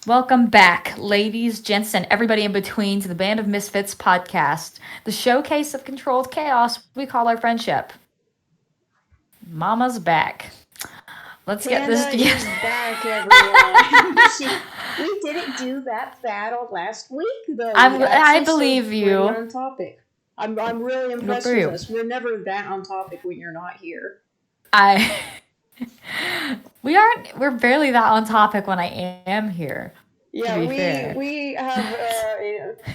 Welcome back, ladies, gents, and everybody in between to the Band of Misfits podcast, the showcase of controlled chaos we call our friendship. Mama's back. Let's get this Panda together. is back, everyone. We didn't do that battle last week, though. We I actually believe stayed pretty you. on topic. I'm really Good impressed for with you. us. We're never that on topic when you're not here. I. We aren't. We're barely that on topic when I am here. To be Yeah, we fair. we have.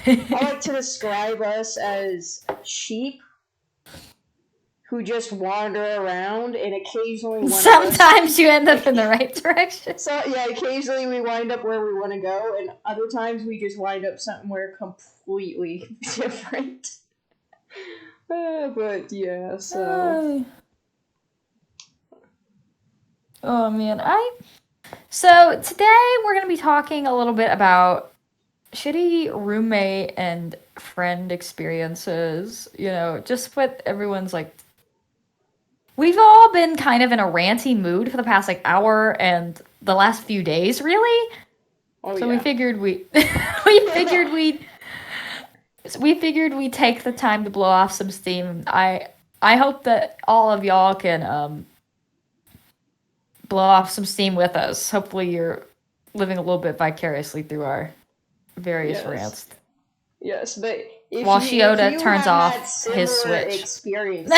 I like to describe us as sheep who just wander around, and occasionally one of us. Sometimes you end up in the right direction. So yeah, occasionally we wind up where we want to go, and other times we just wind up somewhere completely different. But yeah, so Oh man, So today we're gonna be talking a little bit about shitty roommate and friend experiences. Just what everyone's like. We've all been kind of in a ranty mood for the past hour and the last few days, really. oh So yeah. we figured we'd take the time to blow off some steam. I hope that all of y'all can blow off some steam with us. Hopefully you're living a little bit vicariously through our various Yes. rants. Yes, but While if Shiota you turns have had off his similar switch. experiences,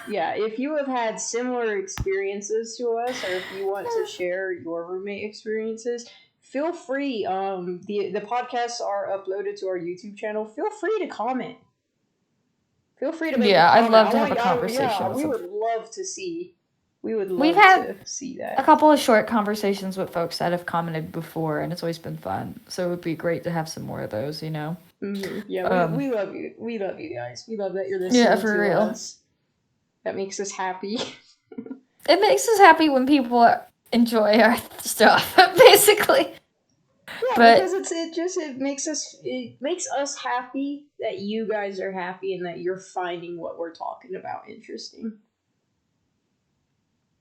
yeah, if you have had similar experiences to us, or if you want to share your roommate experiences, feel free. The podcasts are uploaded to our YouTube channel. Feel free to comment. Feel free to make a Yeah, I'd comment. love to have a conversation Yeah, with we them. would love to see. We would We've love had to see a that. couple of short conversations with folks that have commented before, and it's always been fun. So it would be great to have some more of those. Yeah, we love you. We love you guys. We love that you're Yeah, listening for to real. us. That makes us happy. It makes us happy when people enjoy our stuff, basically. Yeah, because But it makes us happy that you guys are happy and that you're finding what we're talking about interesting.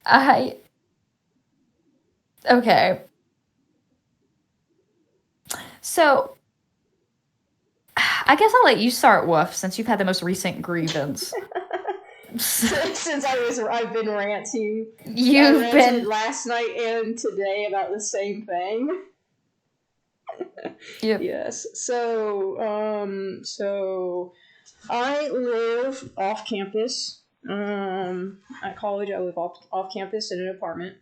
I okay. So I guess I'll let you start, Woof, since you've had the most recent grievance. Since I've been ranting. I You've ranted been. last night and today about the same thing. Yep. Yes. So I live off campus. At college, I live off campus in an apartment.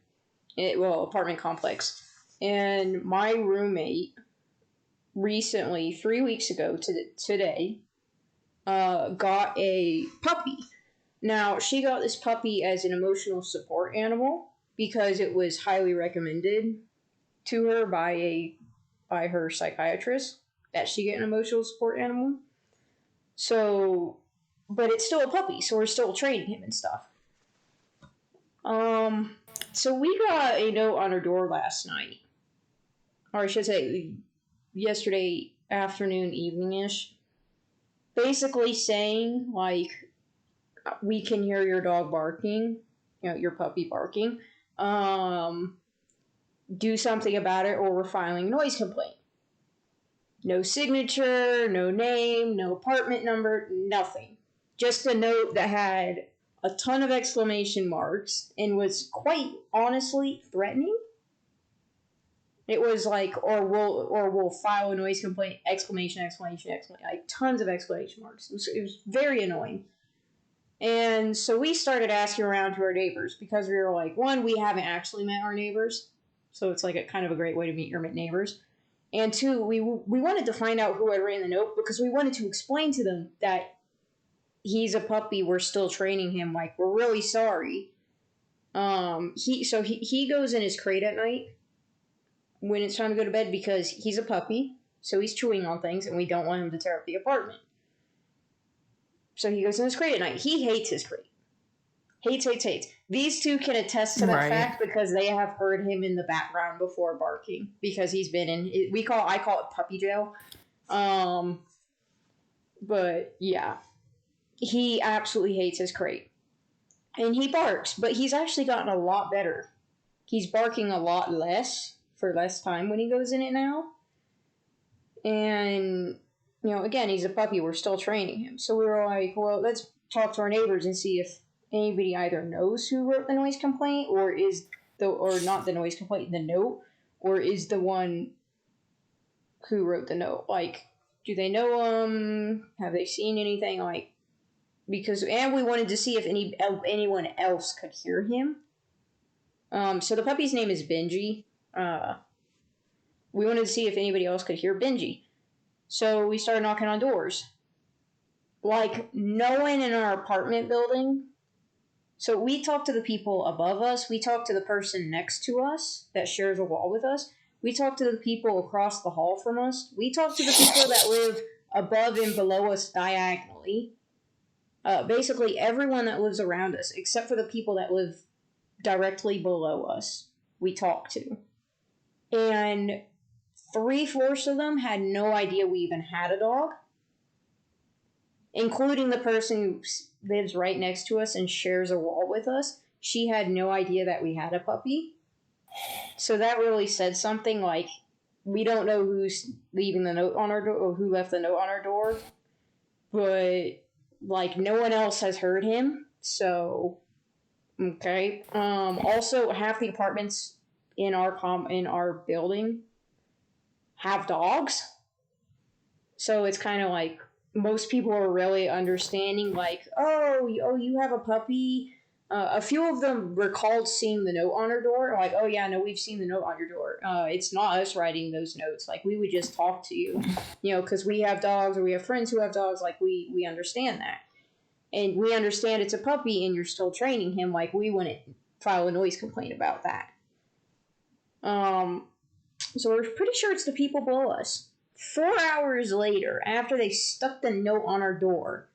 Apartment complex. And my roommate recently, 3 weeks ago to today, got a puppy. Now, she got this puppy as an emotional support animal because it was highly recommended to her by her psychiatrist that she get an emotional support animal. So, but it's still a puppy, so we're still training him and stuff. Um, so we got a note on our door last night, or I should say, yesterday afternoon, evening ish, basically saying like we can hear your dog barking, your puppy barking. Um, do something about it, or we're filing a noise complaint. No signature, no name, no apartment number, nothing. Just a note that had a ton of exclamation marks and was quite honestly threatening. It was like, or we'll file a noise complaint! Exclamation! Exclamation! Exclamation! Like tons of exclamation marks. It was very annoying. And so we started asking around to our neighbors because we were like, one, we haven't actually met our neighbors, so it's like a kind of a great way to meet your neighbors. And two, we wanted to find out who had written the note because we wanted to explain to them that he's a puppy. We're still training him. Like we're really sorry. He goes in his crate at night when it's time to go to bed because he's a puppy, so he's chewing on things, and we don't want him to tear up the apartment. So he goes in his crate at night. He hates his crate. Hates. These two can attest to that fact because they have heard him in the background before barking because he's been in. I call it puppy jail. But yeah, he absolutely hates his crate, and he barks. But he's actually gotten a lot better. He's barking a lot less, for less time when he goes in it now. And, again, he's a puppy. We're still training him. So we were like, well, let's talk to our neighbors and see if anybody either knows who wrote the noise complaint or not the noise complaint, the note, or is the one who wrote the note. Like, do they know him? Have they seen anything? Like, and we wanted to see if anyone else could hear him. So the puppy's name is Benji. We wanted to see if anybody else could hear Benji. So we started knocking on doors. Like, no one in our apartment building. So we talked to the people above us. We talked to the person next to us that shares a wall with us. We talked to the people across the hall from us. We talked to the people that live above and below us diagonally. Basically, everyone that lives around us, except for the people that live directly below us, we talked to. And 3/4 of them had no idea we even had a dog, including the person who lives right next to us and shares a wall with us. She had no idea that we had a puppy. So that really said something. Like, we don't know who's leaving the note on our door or who left the note on our door, but like, no one else has heard him. So, okay. Also, half the apartments in our building have dogs. So it's kind of like most people are really understanding, like, oh, you have a puppy. A few of them recalled seeing the note on her door. Like, oh yeah, no, we've seen the note on your door. It's not us writing those notes. Like, we would just talk to you, because we have dogs or we have friends who have dogs. Like, we understand that. And we understand it's a puppy and you're still training him. Like, we wouldn't file a noise complaint about that. So we're pretty sure it's the people below us. 4 hours later, after they stuck the note on our door,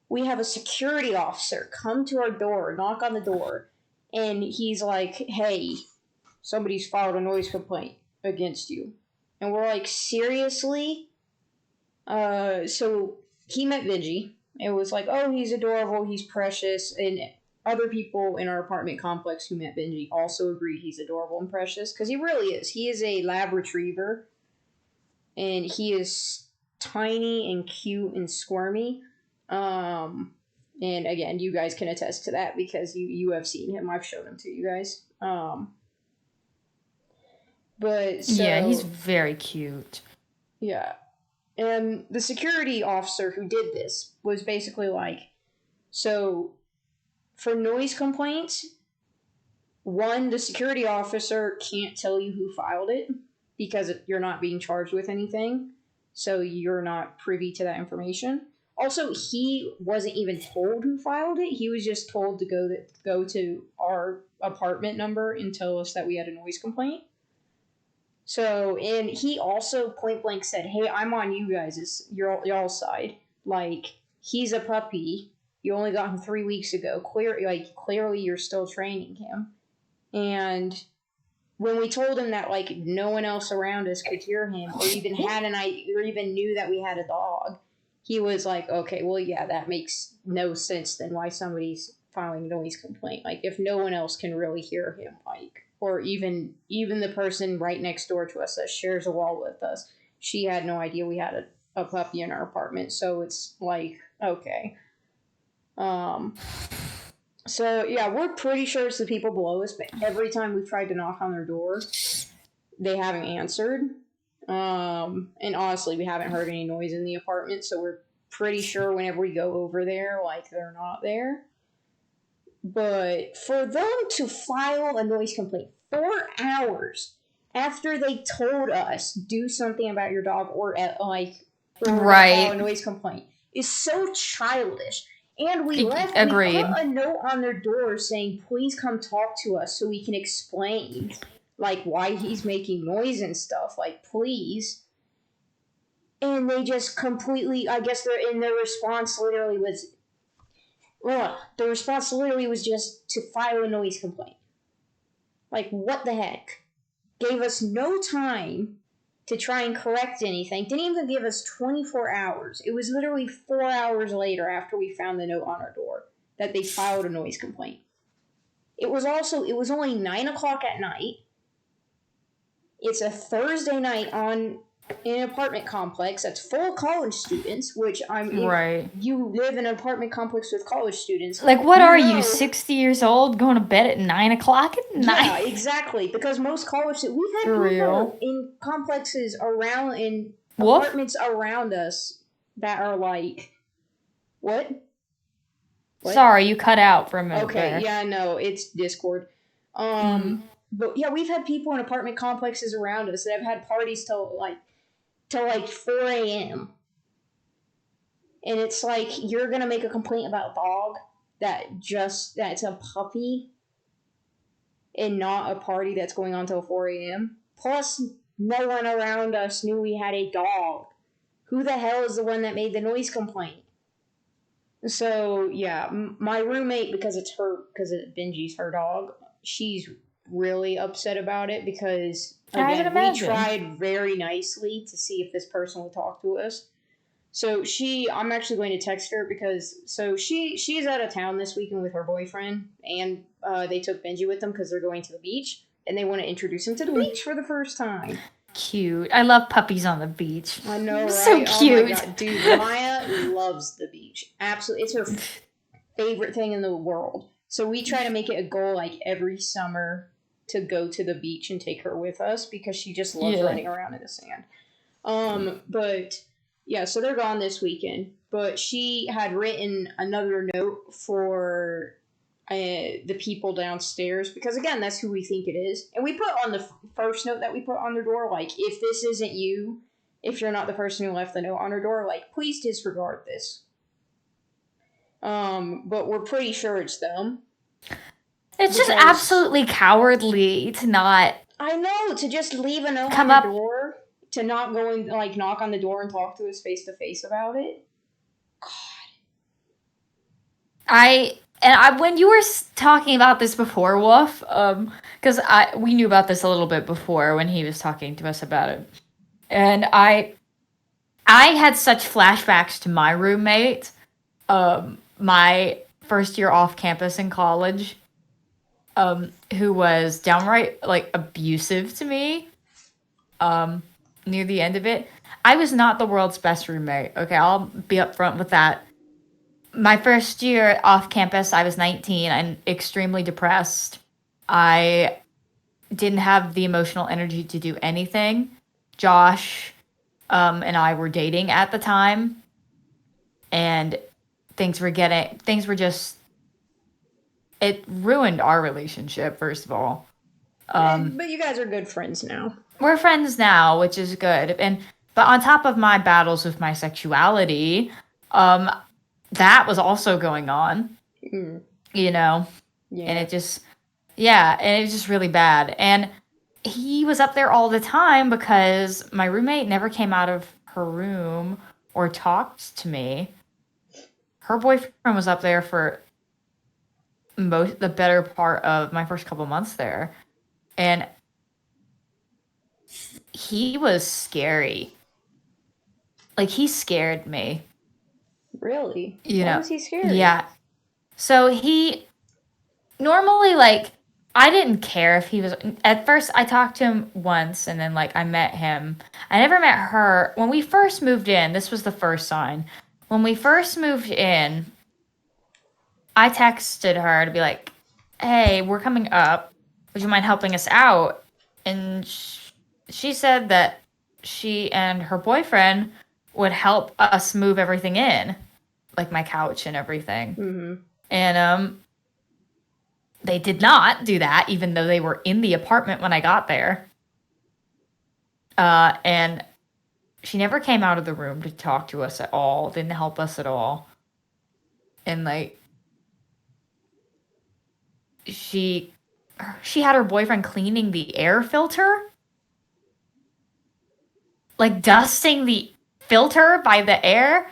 we have a security officer come to our door, knock on the door, and he's like, hey, somebody's filed a noise complaint against you. And we're like, seriously? So he met Benji. It was like, oh, he's adorable, he's precious, and other people in our apartment complex who met Benji also agreed he's adorable and precious, because he really is. He is a lab retriever, and he is tiny and cute and squirmy. And again, you guys can attest to that because you have seen him. I've shown him to you guys. But so yeah, he's very cute. Yeah. And the security officer who did this was basically like, so for noise complaints, one, the security officer can't tell you who filed it because you're not being charged with anything. So you're not privy to that information. Also, he wasn't even told who filed it. He was just told to go to our apartment number and tell us that we had a noise complaint. So, and he also point blank said, hey, I'm on you guys' y'all's side. Like, he's a puppy. You only got him 3 weeks ago. Clearly you're still training him. And when we told him that, like, no one else around us could hear him or even or even knew that we had a dog, he was like, okay, well, yeah, that makes no sense then why somebody's filing a noise complaint. Like, if no one else can really hear him, like, or even the person right next door to us that shares a wall with us, she had no idea we had a puppy in our apartment. So it's like, okay. So yeah, we're pretty sure it's the people below us, but every time we've tried to knock on their door, they haven't answered. And honestly, we haven't heard any noise in the apartment, so we're pretty sure whenever we go over there, like, they're not there. But for them to file a noise complaint 4 hours after they told us do something about your dog or file a noise complaint is so childish. And we put a note on their door saying, please come talk to us so we can explain, like, why he's making noise and stuff. Like, please. And they just completely, I guess their response literally was, the response literally was just to file a noise complaint. Like, what the heck? Gave us no time to try and correct anything. Didn't even give us 24 hours. It was literally 4 hours later after we found the note on our door that they filed a noise complaint. It was only 9 o'clock at night. It's a Thursday night on in an apartment complex that's full of college students, which if Right. you live in an apartment complex with college students, Like, what you are you, know. 60 years old, going to bed at 9 o'clock at Yeah, night? exactly. Because most we've had For real. people in complexes around, in Wolf? apartments around us that are like, what? What? Sorry, you cut out for a minute Okay, there. yeah, no, it's Discord. Mm. But yeah, we've had people in apartment complexes around us that have had parties till like 4 a.m. And it's like you're gonna make a complaint about a dog that's a puppy and not a party that's going on till 4 a.m. Plus, no one around us knew we had a dog. Who the hell is the one that made the noise complaint? So yeah, my roommate, because Benji's her dog, she's really upset about it because I would again we imagine. tried very nicely to see if this person would talk to us. So I'm actually going to text her because she's out of town this weekend with her boyfriend, and they took Benji with them because they're going to the beach and they want to introduce him to the beach for the first time. Cute. I love puppies on the beach. I know, So right? Oh my cute. god, dude, Maya loves the beach. Absolutely, it's her favorite thing in the world. So we try to make it a goal like every summer to go to the beach and take her with us because she just loves Yeah. running around in the sand. But yeah, so they're gone this weekend. But she had written another note for the people downstairs because again, that's who we think it is. And we put on the first note that we put on their door, like, if this isn't you, if you're not the person who left the note on her door, like, please disregard this. But we're pretty sure it's them. It's just Because absolutely cowardly to not I know, to just leave a note on come your up. door, to not go and like knock on the door and talk to us face to face about it. When you were talking about this before, Wolf, because we knew about this a little bit before when he was talking to us about it, and I had such flashbacks to my roommate, my first year off campus in college, who was downright like abusive to me, near the end of it. I was not the world's best roommate. Okay, I'll be upfront with that. My first year off campus, I was 19 and extremely depressed. I didn't have the emotional energy to do anything. Josh and I were dating at the time, and things were just, it ruined our relationship, first of all. But you guys are good friends now. We're friends now, which is good. But on top of my battles with my sexuality, um, that was also going on, Mm, you know, and yeah. it just, yeah, and it was just really bad. And he was up there all the time because my roommate never came out of her room or talked to me. Her boyfriend was up there for the better part of my first couple months there, and he was scary. Like, he scared me, Really? you Why know. was he scary? Yeah. So he normally, like, I didn't care if he was, at first I talked to him once and then like I met him. I never met her. When we first moved in, this was the first sign. When we first moved in, I texted her to be like, "Hey, we're coming up. Would you mind helping us out?" And she said that she and her boyfriend would help us move everything in, like my couch and everything. Mm-hmm. And they did not do that, even though they were in the apartment when I got there. And she never came out of the room to talk to us at all, didn't help us at all. And like she she had her boyfriend cleaning the air filter, like dusting the filter by the air.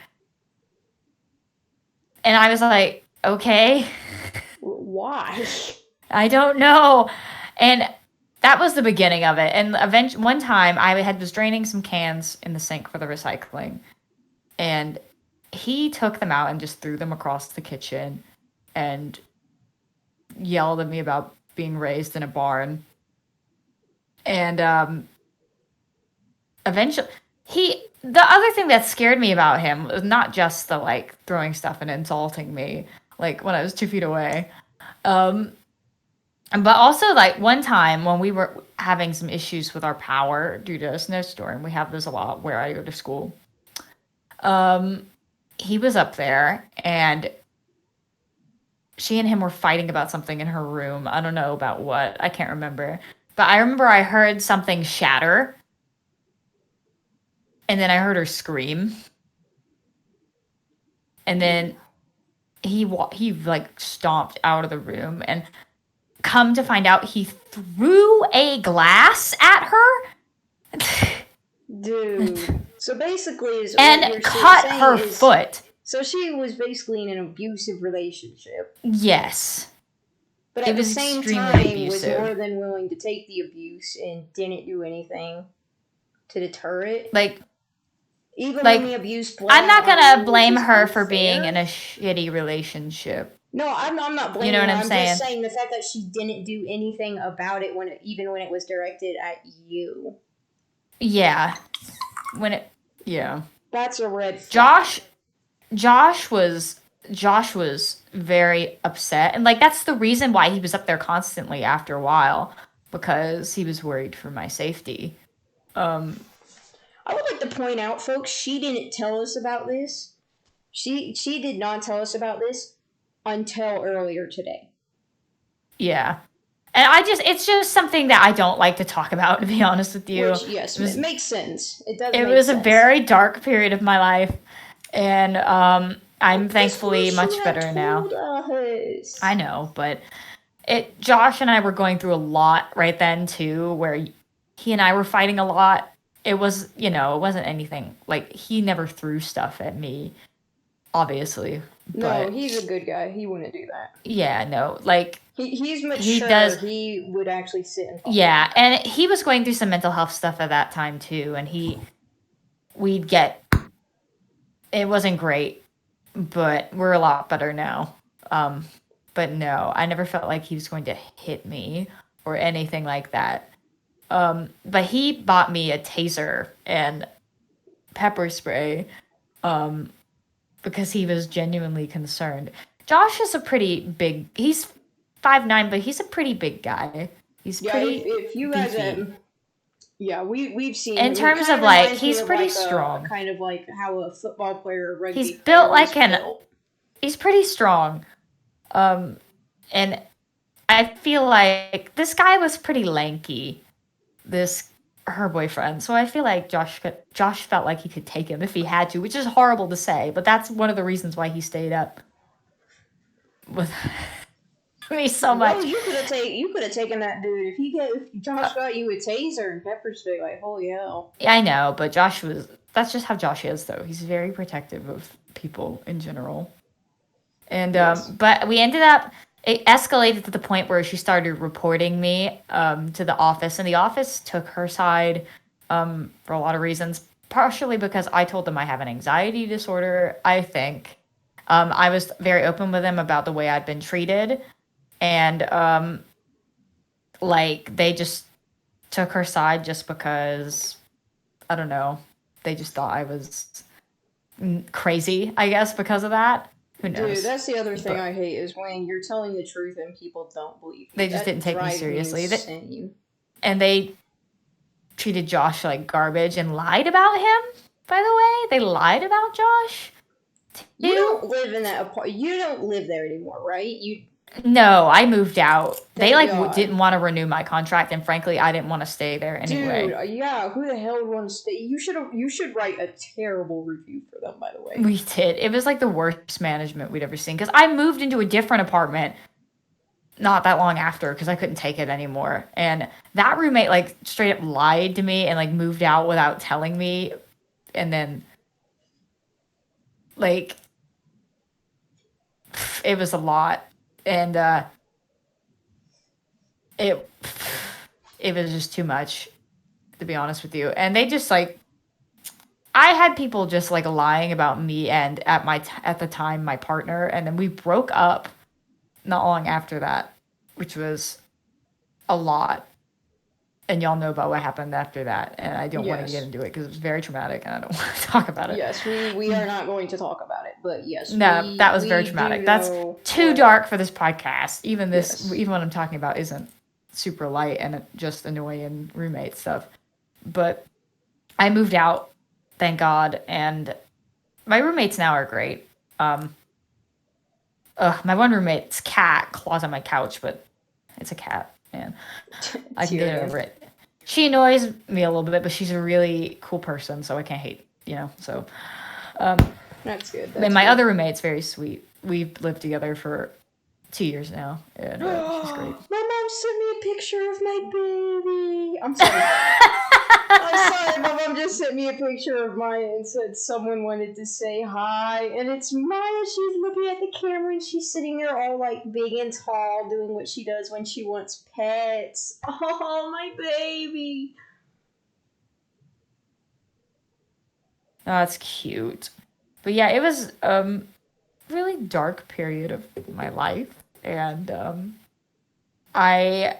And I was like, okay, Why? I don't know. And that was the beginning of it. And one time was draining some cans in the sink for the recycling, and he took them out and just threw them across the kitchen and yelled at me about being raised in a barn. And eventually the other thing that scared me about him was not just the like throwing stuff and insulting me like when I was 2 feet away. Um, but also like one time when we were having some issues with our power due to a snowstorm, we have this a lot where I go to school. Um, he was up there and she and him were fighting about something in her room. I don't know about what. I can't remember. But I remember I heard something shatter and then I heard her scream. And then he like stomped out of the room and come to find out he threw a glass at her Dude. So basically, is what you're and cut saying her is, foot. so she was basically in an abusive relationship, Yes. but It at the was same extremely time was abusive. more than willing to take the abuse and didn't do anything to deter it. Like Even when the like abuse played I'm out not how going to it blame was her for being in unfair. a shitty relationship. No, I'm not You know blaming what her. I'm I'm just saying? saying the fact that she didn't do anything about it even when it was directed at you. Yeah. When it yeah. That's a red Josh flag. Josh was Josh was very upset and like that's the reason why he was up there constantly after a while because he was worried for my safety. Um I would like to point out, folks, she didn't tell us about this. She did not tell us about this until earlier today. yeah. And it's just something that I don't like to talk about to be honest with you. Which, yes, It was it makes sense. It does it make was a sense. very dark period of my life and I I'm just thankfully wish you much had better now. told I us. know, but it Josh and I were going through a lot right then too where he and I were fighting a lot. It was, it wasn't anything like he never threw stuff at me, obviously, No, but he's a good guy. He wouldn't do that. yeah, no, like He's he mature. does. He would actually sit and talk to Yeah, me. and he was going through some mental health stuff at that time too, and we'd get it wasn't great, but we're a lot better now. Um, but no, I never felt like he was going to hit me or anything like that. But he bought me a taser and pepper spray um, because he was genuinely concerned. Josh is a pretty big. He's 5'9", but he's a pretty big guy. He's Yeah, pretty if you guys beefy. yeah, we've seen In him. He terms kind of of like, reminds me he's of pretty like a strong. kind of like how a football player or He's rugby built player is like an. built. He's pretty strong. Um, and I feel like this guy was pretty lanky. This her boyfriend. So I feel like Josh felt like he could take him if he had to, which is horrible to say, but that's one of the reasons why he stayed up with me so Well, much. you could have taken that dude if Josh Uh, got you a taser and pepper spray. Like holy hell. yeah, I know, but that's just how Josh is though. He's very protective of people in general. And Yes. but we ended up it escalated to the point where she started reporting me to the office, and the office took her side for a lot of reasons. Partially because I told them I have an anxiety disorder. I think I was very open with them about the way I'd been treated, and like they just took her side just because I don't know. They just thought I was crazy, I guess, because of that. Who Dude, knows? that's the other thing But I hate is when you're telling the truth and people don't believe you. they just That didn't take me drives me seriously. insane. And they treated Josh like garbage and lied about him. By the way, they lied about Josh You too. don't live in that apartment. You don't live there anymore, right? You No, I moved out. They thank like God. didn't want to renew my contract, and frankly, I didn't want to stay there Dude, anyway. yeah, who the hell would want to stay? You should write a terrible review for them, by the way. We did. It was like the worst management we'd ever seen because I moved into a different apartment not that long after because I couldn't take it anymore. And that roommate like straight up lied to me and like moved out without telling me. And then like it was a lot. And it it was just too much to be honest with you. And they just like I had people just like lying about me and at the time my partner, and then we broke up not long after that, which was a lot. and y'all know about what happened after that, and I don't want to get Yes. into it because it was very traumatic, and I don't want to talk about it. Yes, we are not going to talk about it, but yes, No, that was very we do traumatic. That's know too what. dark for this podcast. Yes. Even what I'm talking about isn't super light and just annoying roommate stuff. But I moved out, thank God, and my roommates now are great. My one roommate's cat claws on my couch, but it's a cat, and I can get Tyrion. over it. She annoys me a little bit, but she's a really cool person, so I can't hate, So, um, That's good. and That's my good. other roommate's very sweet. We've lived together for 2 years now, and she's great. My mom sent me a picture of my baby. I'm sorry. I'm sorry, my mom just sent me a picture of Maya and said someone wanted to say hi. And it's Maya. She's looking at the camera and she's sitting there all like big and tall doing what she does when she wants pets. Oh, my baby. Oh, that's cute. But yeah, it was really dark period of my life, and I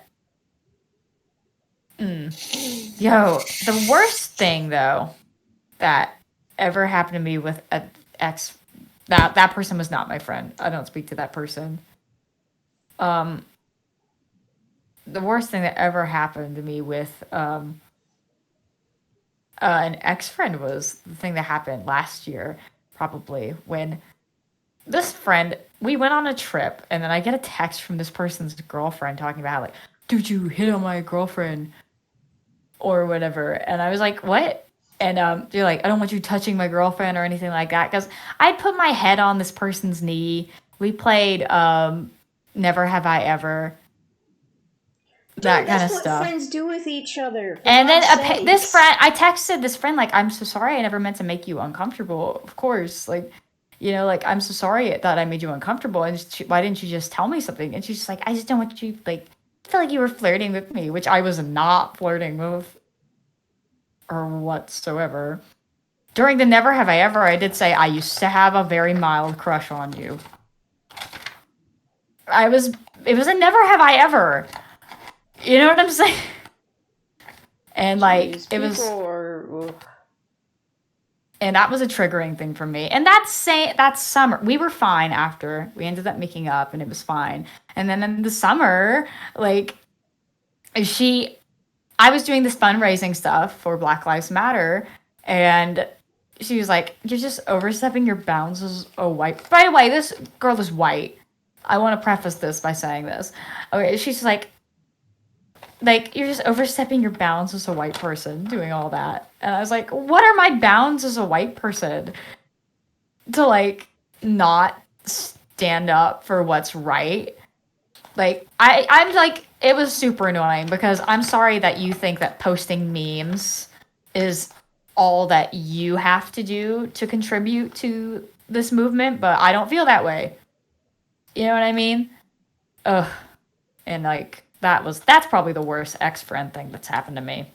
the worst thing though that ever happened to me with an ex, that person was not my friend. I don't speak to that person. Um, the worst thing that ever happened to me with an ex friend was the thing that happened last year, probably when this friend, we went on a trip, and then I get a text from this person's girlfriend talking about like, dude, you hit on my girlfriend or whatever. And I was like, what? And they're like, I don't want you touching my girlfriend or anything like that. Because I put my head on this person's knee. We played Never Have I Ever, that Dude, kind that's of what stuff. friends do with each other. For And then God's this sakes. friend, I texted this friend, like, I'm so sorry. I never meant to make you uncomfortable. Of course. Like, like, I'm so sorry that I made you uncomfortable. And why didn't you just tell me something? And she's just like, I just don't want you, like, I feel like you were flirting with me, which I was not flirting with or whatsoever. During the Never Have I Ever, I did say I used to have a very mild crush on you. It was a Never Have I Ever. You know what I'm saying? And like, Jeez, it was, people are. Ugh. and that was a triggering thing for me. And that summer, we were fine after we ended up making up, and it was fine. And then in the summer, like, she, I was doing this fundraising stuff for Black Lives Matter, and she was like, "You're just overstepping your bounds as a white." By the way, this girl is white. I want to preface this by saying this. Okay, she's like you're just overstepping your bounds as a white person doing all that, and I was like, "What are my bounds as a white person to like not stand up for what's right?" Like I'm like, it was super annoying because I'm sorry that you think that posting memes is all that you have to do to contribute to this movement, but I don't feel that way. You know what I mean? Ugh. And like that's probably the worst ex-friend thing that's happened to me.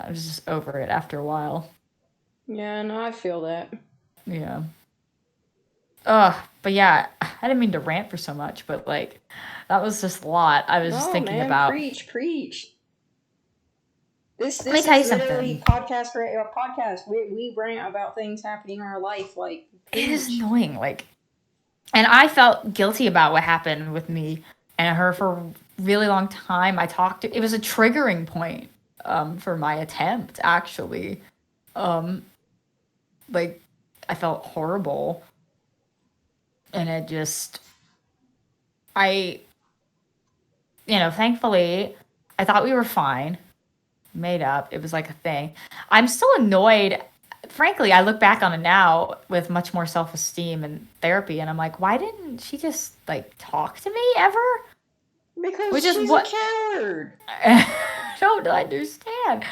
I was just over it after a while. Yeah, no, I feel that. Yeah. Ugh. But yeah, I didn't mean to rant for so much, but like that was just a lot. I was just No, thinking man, about. preach, preach. Let me This tell is you literally something. podcast. We rant about things happening in our life. Like, It is preach. annoying. Like, and I felt guilty about what happened with me and her for a really long time. It was a triggering point for my attempt, actually. Um, like, I felt horrible. And it just, I, thankfully, I thought we were fine, made up. It was like a thing. I'm still annoyed. Frankly, I look back on it now with much more self esteem and therapy, and I'm like, why didn't she just like talk to me ever? Because Which is she's a what coward. I don't understand.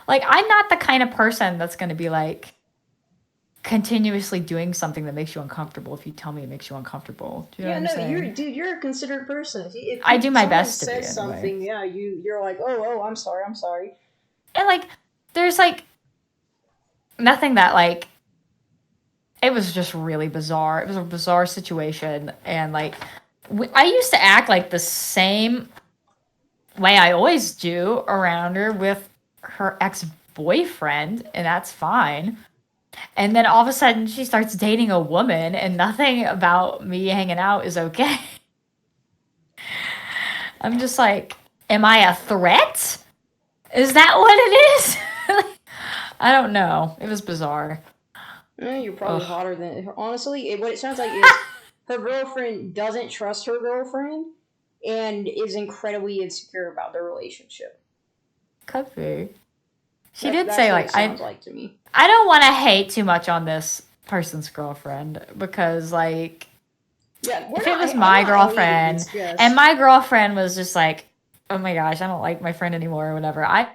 Like, I'm not the kind of person that's going to be like continuously doing something that makes you uncomfortable if you tell me it makes you uncomfortable. Do you know what Yeah, I'm no, saying? you're a considerate person. I do my Someone best to be says anyway. something, yeah, you're like, I'm sorry, I'm sorry. And like, there's like nothing that like, it was just really bizarre. It was a bizarre situation. And like, I used to act like the same way I always do around her with her ex boyfriend, and that's fine. And then all of a sudden, she starts dating a woman, and nothing about me hanging out is okay. I'm just like, am I a threat? Is that what it is? I don't know. It was bizarre. You're probably Ugh. hotter than honestly. What it sounds like is her girlfriend doesn't trust her girlfriend and is incredibly insecure about their relationship. Could be. She That did that's say what it like sounds like to me. I don't want to hate too much on this person's girlfriend because like Yeah, we're if it not. was I'm my not hating. girlfriend It's and just my girlfriend was just like, oh my gosh, I don't like my friend anymore or whatever, I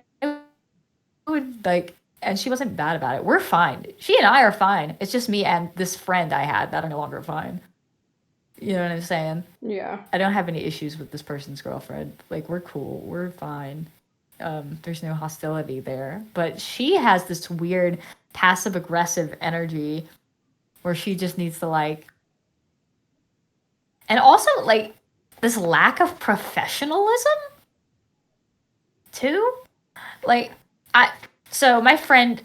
would like, and she wasn't bad about it. We're fine. She and I are fine. It's just me and this friend I had that are no longer fine. You know what I'm saying? yeah. I don't have any issues with this person's girlfriend. Like we're cool. We're fine. There's no hostility there. But she has this weird passive aggressive energy where she just needs to like, and also like this lack of professionalism too. Like I, so my friend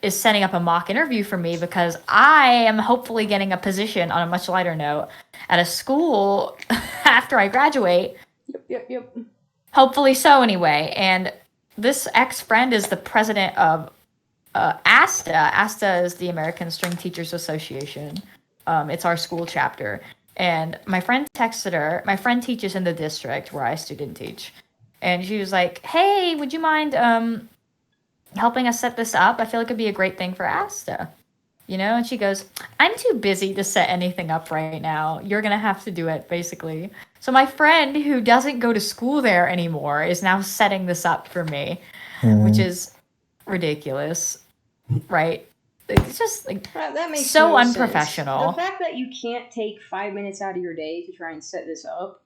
is setting up a mock interview for me because I am hopefully getting a position on a much lighter note at a school after I graduate. Yep. Yep. Yep. Hopefully so anyway. And this ex friend is the president of ASTA. ASTA is the American String Teachers Association. It's our school chapter. And my friend texted her. My friend teaches in the district where I student teach. And she was like, hey, would you mind helping us set this up? I feel like it'd be a great thing for ASTA. You know? And she goes, I'm too busy to set anything up right now. You're going to have to do it, basically. So my friend who doesn't go to school there anymore is now setting this up for me, which is ridiculous, right? It's just like That makes so no sense. The unprofessional. fact that you can't take 5 minutes out of your day to try and set this up.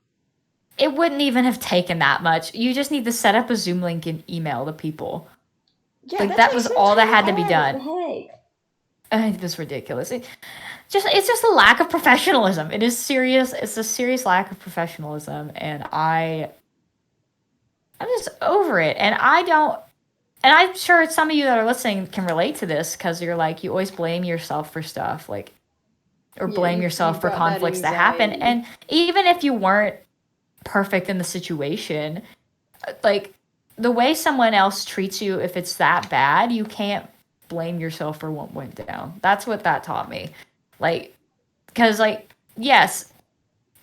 It wouldn't even have taken that much. You just need to set up a Zoom link and email the people. Yeah, Like that that takes was no all that time had to at be all. What done. the heck? It was ridiculous. It's just a lack of professionalism. It is serious. It's a serious lack of professionalism, and I'm just over it. And I don't. And I'm sure some of you that are listening can relate to this because you're like you always blame yourself for stuff, like or Yeah, blame you've yourself for got that conflicts that happen. anxiety. And even if you weren't perfect in the situation, like the way someone else treats you, if it's that bad, you can't blame yourself for what went down. That's what that taught me. Like, because, like, yes,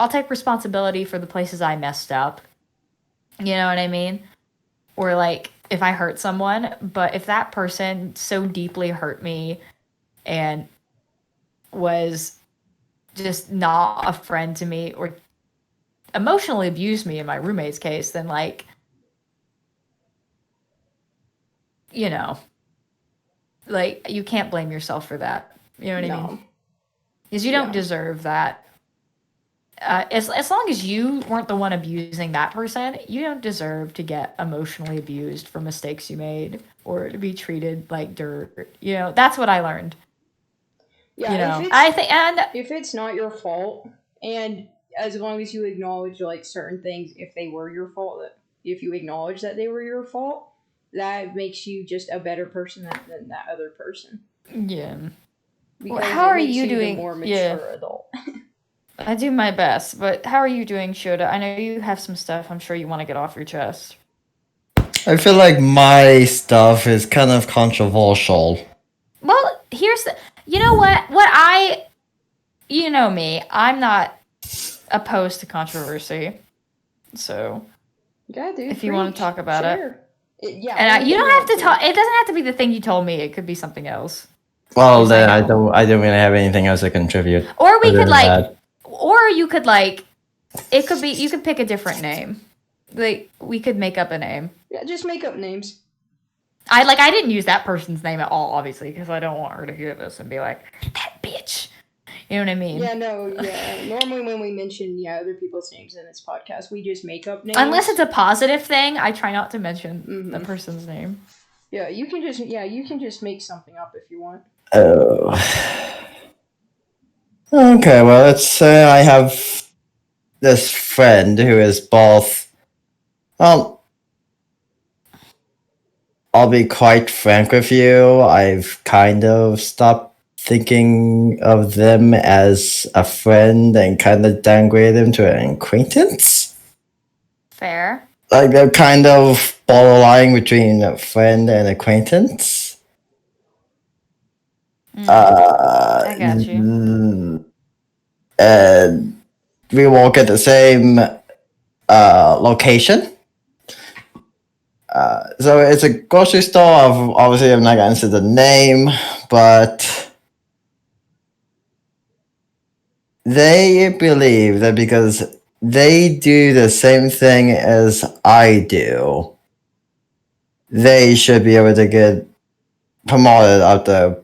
I'll take responsibility for the places I messed up. You know what I mean? Or, like, if I hurt someone, but if that person so deeply hurt me and was just not a friend to me or emotionally abused me in my roommate's case, then, like, you know, like you can't blame yourself for that. You know what I mean? No. Because you don't Yeah. deserve that. As long as you weren't the one abusing that person, you don't deserve to get emotionally abused for mistakes you made or to be treated like dirt. You know, that's what I learned. Yeah, You if know, it's I think, and if it's not your fault, and as long as you acknowledge like certain things, if they were your fault, if you acknowledge that they were your fault, that makes you just a better person than that other person yeah. Well, because how it are makes you you the doing? more Yeah, mature adult. I do my best, but how are you doing, Shota? I know you have some stuff I'm sure you want to get off your chest. I feel like my stuff is kind of controversial. Well, here's the, you know what I, you know me, I'm not opposed to controversy. So Yeah, dude, if you want to preach, talk about it, share. Yeah, and only you if you don't have want to to. talk. It doesn't have to be the thing you told me. It could be something else. Well, Just then I know. I don't really have anything else to contribute. Or we Other could than that, or you could it could be you could pick a different name. Like we could make up a name. Yeah, just make up names. I didn't use that person's name at all, obviously, because I don't want her to hear this and be like that bitch. You know what I mean? Yeah, no, yeah. Normally, when we mention other people's names in this podcast, we just make up names. Unless it's a positive thing, I try not to mention the Mhm. person's name. Yeah, you can just make something up if you want. oh. Okay, well, let's say I have this friend who is both Well, I'll be quite frank with you. I've kind of stopped thinking of them as a friend and kind of downgrade them to an acquaintance. Fair. Like they're kind of borderline between a friend and acquaintance. I got you. And we work at the same location. So it's a grocery store. Obviously, I'm not going to answer the name, but they believe that because they do the same thing as I do, they should be able to get promoted out the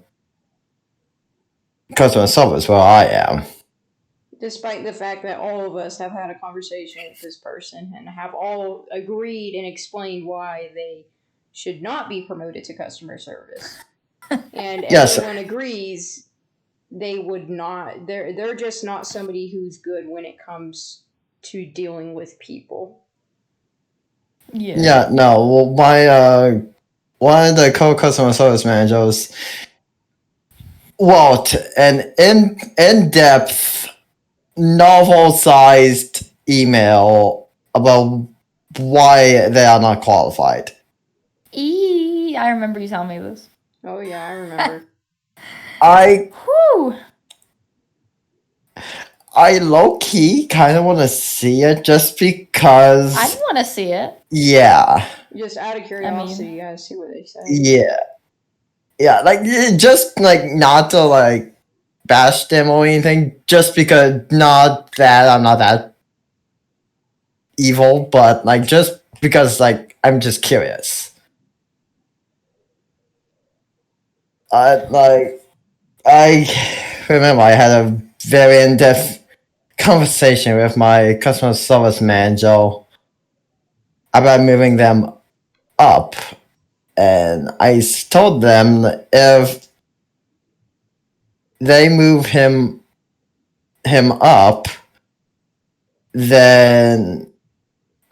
customer service where I am. Despite the fact that all of us have had a conversation with this person and have all agreed and explained why they should not be promoted to customer service. And Yes. everyone agrees they would not. They're just not somebody who's good when it comes to dealing with people. Yeah, no. Well, my one of the co-customer service managers wrote an in-depth, novel-sized email about why they are not qualified. I remember you telling me this. Oh yeah, I remember. Whew. I low-key kind of want to see it just because. I want to see it. Yeah. Just out of curiosity, I see what they say. Yeah, like just like not to like bash them or anything, just because not that I'm not that evil, but like just because like I'm just curious. I remember I had a very in-depth conversation with my customer service manager about moving them up, and I told them if they move him up, then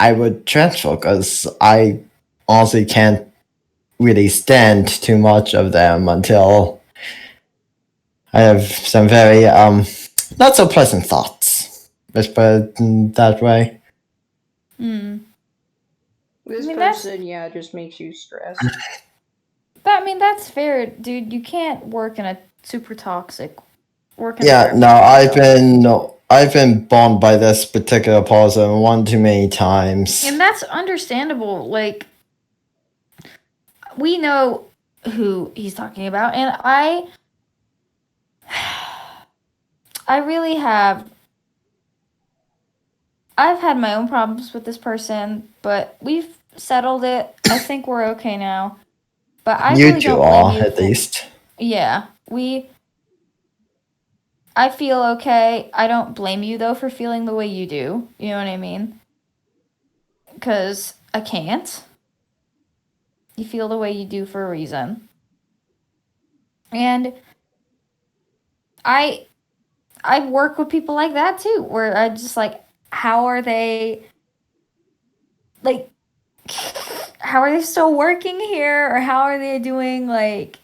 I would transfer because I honestly can't really stand too much of them until I have some very not so pleasant thoughts. Let's put it that way. This I mean, person, just makes you stressed. That's fair, dude. You can't work in a super toxic work Yeah, environment. no, I've been burned by this particular person one too many times. And that's understandable. Like, we know who he's talking about, and I really have. I've had my own problems with this person, but we've settled it. I think we're okay now. But I You really two don't blame are, you at for. least. Yeah, I feel okay. I don't blame you though for feeling the way you do. You know what I mean? Because I can't. You feel the way you do for a reason. And I work with people like that too, where I just like, how are they like how are they still working here, or how are they doing? Like,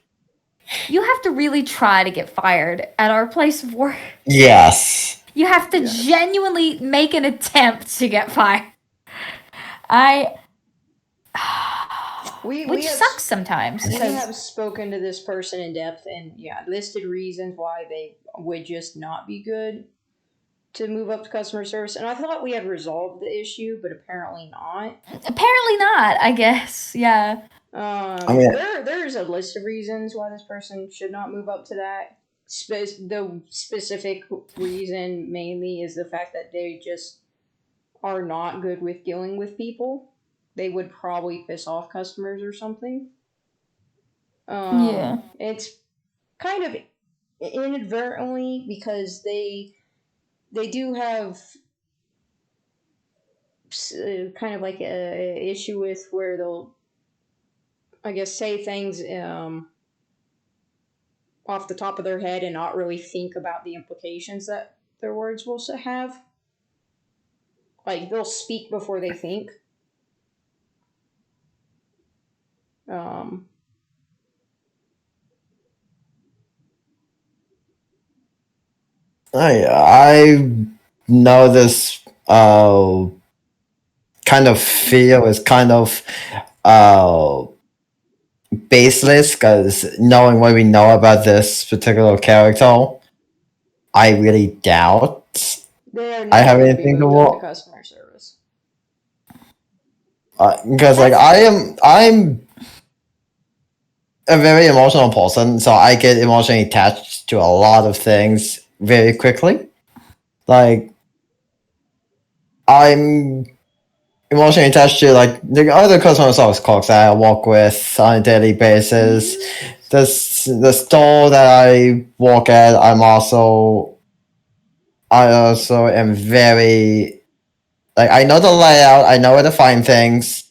you have to really try to get fired at our place of work. Yes. You have to genuinely make an attempt to get fired. Which sucks sometimes. We have spoken to this person in depth and listed reasons why they would just not be good to move up to customer service. And I thought we had resolved the issue, but apparently not. Apparently not, I guess. Yeah. There's a list of reasons why this person should not move up to that. The specific reason mainly is the fact that they just are not good with dealing with people. They would probably piss off customers or something. It's kind of inadvertently because they do have kind of like a issue with where they'll, I guess, say things off the top of their head and not really think about the implications that their words will have. Like they'll speak before they think. Um, I know this kind of feel is kind of uh baseless because knowing what we know about this particular character, I really doubt they are I never have going to be anything to moved up to work. customer service. Because like That's I'm a very emotional person, so I get emotionally attached to a lot of things very quickly. Like I'm emotionally attached to like the other customer service clerks that I work with on a daily basis. The store that I work at, I also am very like I know the layout, I know where to find things,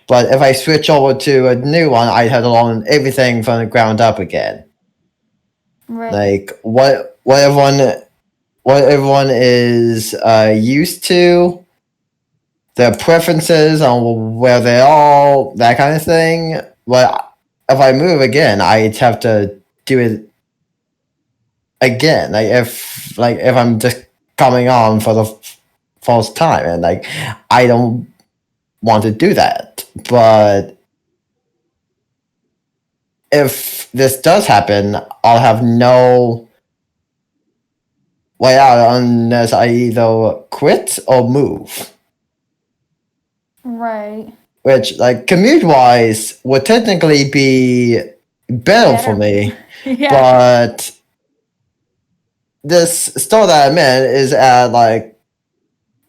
but if I switch over to a new one, I have to learn everything from the ground up again. right. Like what everyone is used to, their preferences on where they are, that kind of thing. But if I move again, I'd have to do it again. Like if I'm just coming on for the first time, and like I don't want to do that. But if this does happen, I'll have no way out unless I either quit or move. Right. Which, like, commute wise, would technically be better for Better. me, Yeah. but this store that I'm in is at like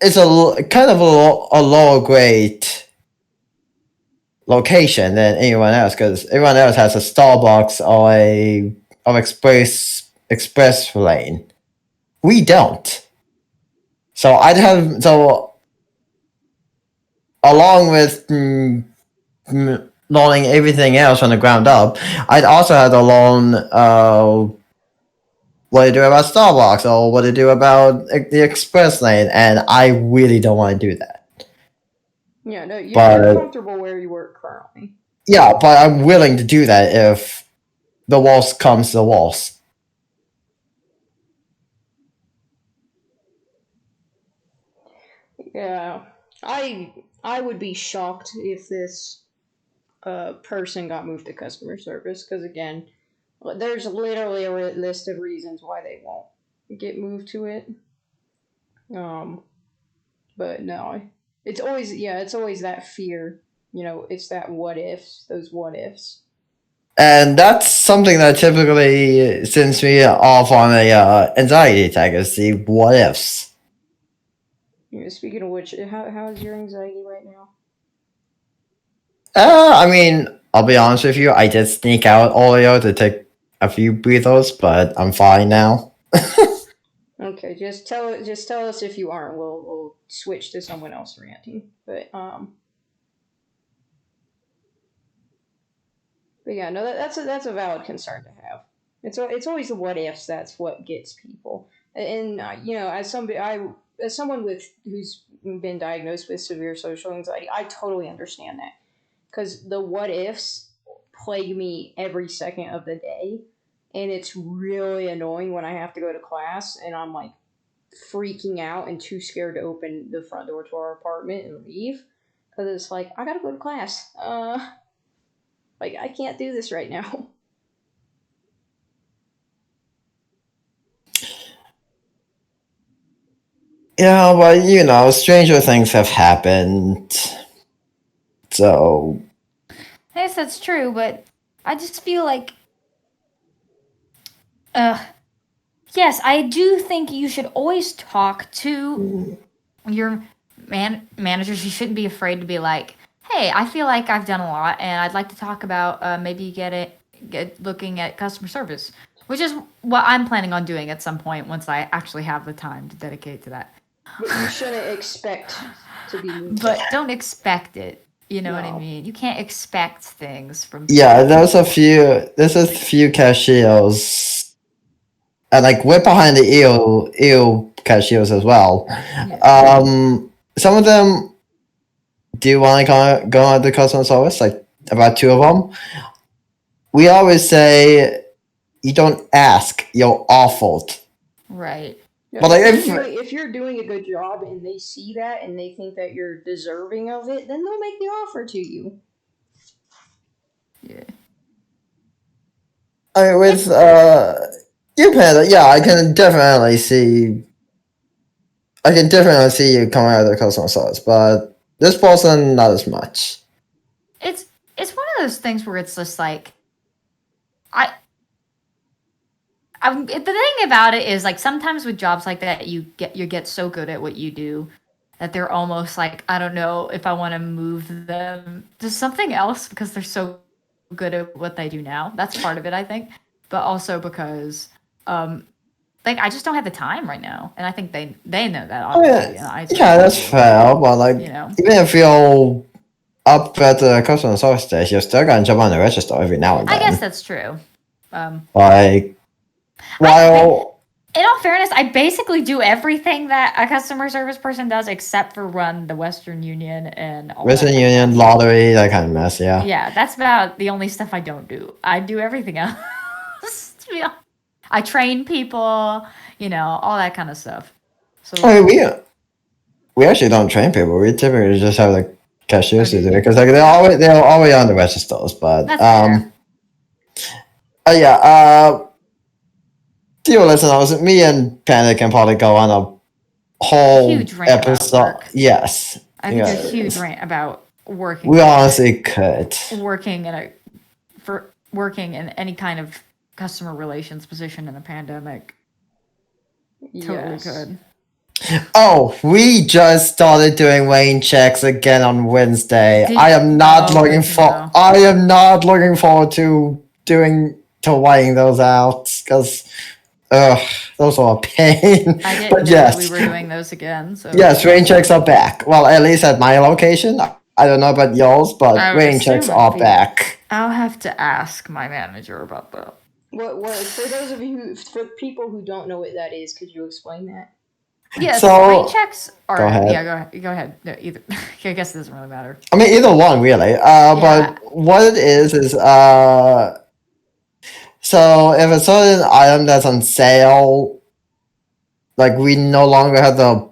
it's kind of a lower grade location than anyone else because everyone else has a Starbucks or a or express lane. We don't. So I'd have so along with learning everything else from the ground up, I'd also have to learn what to do about Starbucks or what to do about the express lane, and I really don't want to do that. Yeah, no, you're But comfortable where you work currently. yeah, but I'm willing to do that if the worst comes to the worst. Yeah, I I would be shocked if this person got moved to customer service because again, there's literally a list of reasons why they won't get moved to it. Um, but no, it's always that fear. You know, it's that what ifs, those what ifs. And that's something that typically sends me off on a anxiety attack is the what ifs. You know, speaking of which, how's your anxiety right now? I mean, I'll be honest with you, I did sneak out earlier to take a few breathers, but I'm fine now. Okay, just tell us if you aren't. We'll switch to someone else ranting. But yeah, no, that's a valid concern to have. It's always the what ifs that's what gets people. And you know, as someone who's been diagnosed with severe social anxiety, I totally understand that because the what ifs plague me every second of the day, and it's really annoying when I have to go to class and I'm like freaking out and too scared to open the front door to our apartment and leave because it's like I gotta go to class. Like I can't do this right now. Yeah, but you know, stranger things have happened. So, I guess that's true, but I just feel like, uh, yes, I do think you should always talk to your managers. You shouldn't be afraid to be like, hey, I feel like I've done a lot, and I'd like to talk about maybe get looking at customer service, which is what I'm planning on doing at some point once I actually have the time to dedicate to that. But you shouldn't expect to be moved But up. don't expect it. You know what I No. mean? You can't expect things from yeah, people. there's a few cashiers, and like we're behind the EO cashiers as well. Yeah. Some of them do want to go on to customer service. Like about two of them. We always say, "You don't ask, you're awful." Right. Yeah, But like, if you're doing a good job and they see that and they think that you're deserving of it, then they'll make the offer to you. Yeah. I mean, with you, Panda, yeah, I can definitely see. I can definitely see you coming out of the customer service, but this person not as much. It's one of those things where it's just like I the thing about it is like sometimes with jobs like that you get so good at what you do that they're almost like I don't know if I want to move them to something else because they're so good at what they do now. That's part of it, I think, but also because like I just don't have the time right now, and I think they know that Oh yeah, obviously, and I yeah, certainly that's do. fair. But like, You know, even if you're up at the customer service station, you're still gonna jump on the register every now and I guess then. that's true. Like, I while in all fairness, I basically do everything that a customer service person does except for run the Western Union and all Western that. Union, lottery, that kind of mess, yeah. Yeah, that's about the only stuff I don't do. I do everything else. To be honest. I train people, you know, all that kind of stuff. So I mean, we actually don't train people. We typically just have the cashiers to do it because like they're always on the registers. But that's fair. yeah, dear listeners, me and Panda can probably go on a whole Huge rant about episode. work. Yes, I think a huge rant about working. We honestly could. Working in any kind of customer relations position in the pandemic. Totally could. Oh, we just started doing rain checks again on Wednesday. I am not looking for. I am not looking forward to writing those out because, those are a pain. I didn't but know yes, we were doing those again. So yes, rain checks are back. Well, at least at my location. I don't know about yours, but rain checks are back. I'll have to ask my manager about that. What for those of you for people who don't know what that is, could you explain that? Yes, So, rain checks are. Go ahead. Yeah, go ahead. No, either. I guess it doesn't really matter. I mean, either one really. But what it is so if a certain item that's on sale, like we no longer have the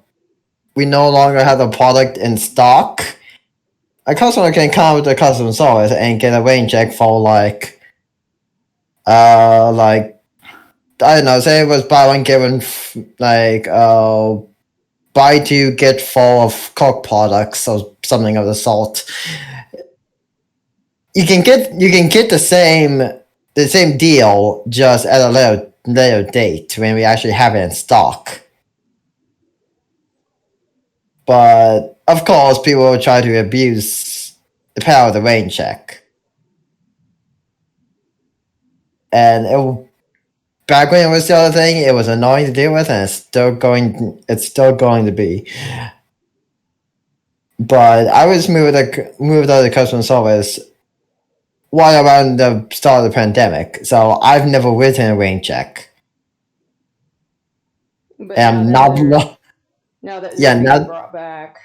product in stock, a customer can come to the customer service and get a rain check for like I don't know, say it was buy one get one buy two get four of Coke products or something of the sort. You can get the same deal just at a later date when we actually have it in stock. But of course, people will try to abuse the power of the rain check, and back when it was the other thing, it was annoying to deal with, and it's still going to be. But I was moved out of the customer service right around the start of the pandemic, so I've never written a rain check. But I'm now that yeah, being brought back,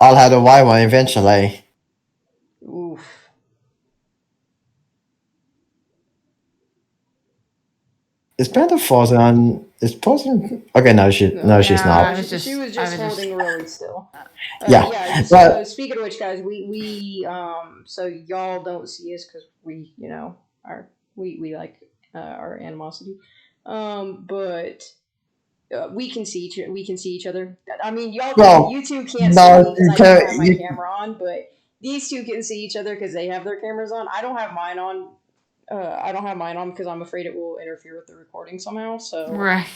I'll have to write one eventually. Oof. Is Panda frozen on? Is frozen? Okay, no, she's not. She was just holding really still. Yeah. So speaking of which, guys, we so y'all don't see us because we we like our animosity, but we can see each other. I mean, you two can't see me because I don't have my camera on, but these two can see each other because they have their cameras on. I don't have mine on. I don't have mine on because I'm afraid it will interfere with the recording somehow. So right.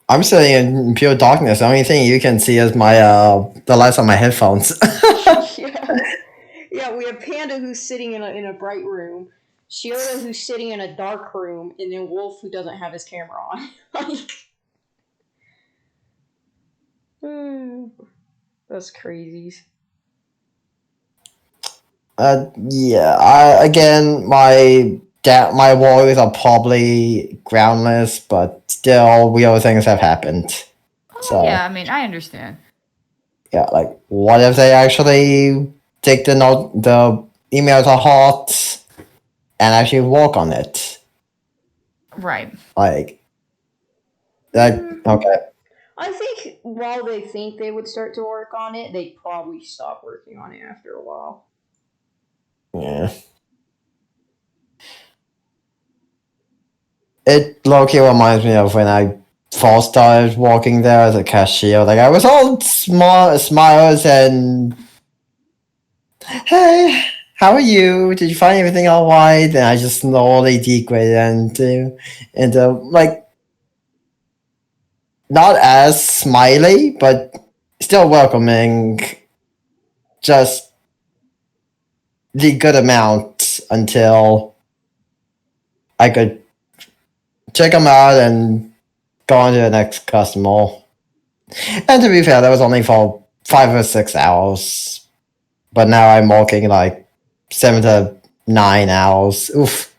I'm sitting in pure darkness. The only thing you can see is my the lights on my headphones. Yeah, we have Panda who's sitting in a bright room, Sheila who's sitting in a dark room, and then Wolf who doesn't have his camera on. That's crazy. Yeah. My worries are probably groundless, but still, real things have happened. So yeah, I mean, I understand. Yeah, like what if they actually take the email to halt and actually work on it. Right. Like that. Okay. I think while they think they would start to work on it, they'd probably stop working on it after a while. Yeah. It low-key reminds me of when I first started working there as a cashier. Like I was all small smiles and hey, how are you? Did you find everything all right? And I just slowly degraded into like not as smiley, but still welcoming. Just the good amount until I could check them out and go on to the next customer. And to be fair, that was only for 5 or 6 hours. But now I'm working like 7 to 9 hours. Oof.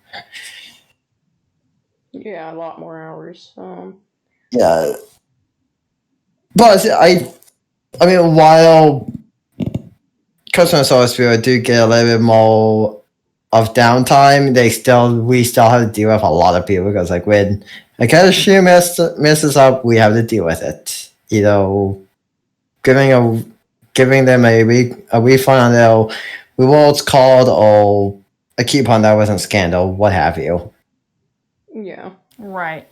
Yeah, a lot more hours. Yeah. But I mean, while customer service bureau do get a little bit more of downtime, we still have to deal with a lot of people because like when a cashier messes up, we have to deal with it. You know, giving a giving them a refund on their rewards card or a coupon that wasn't scanned or what have you. Yeah. Right.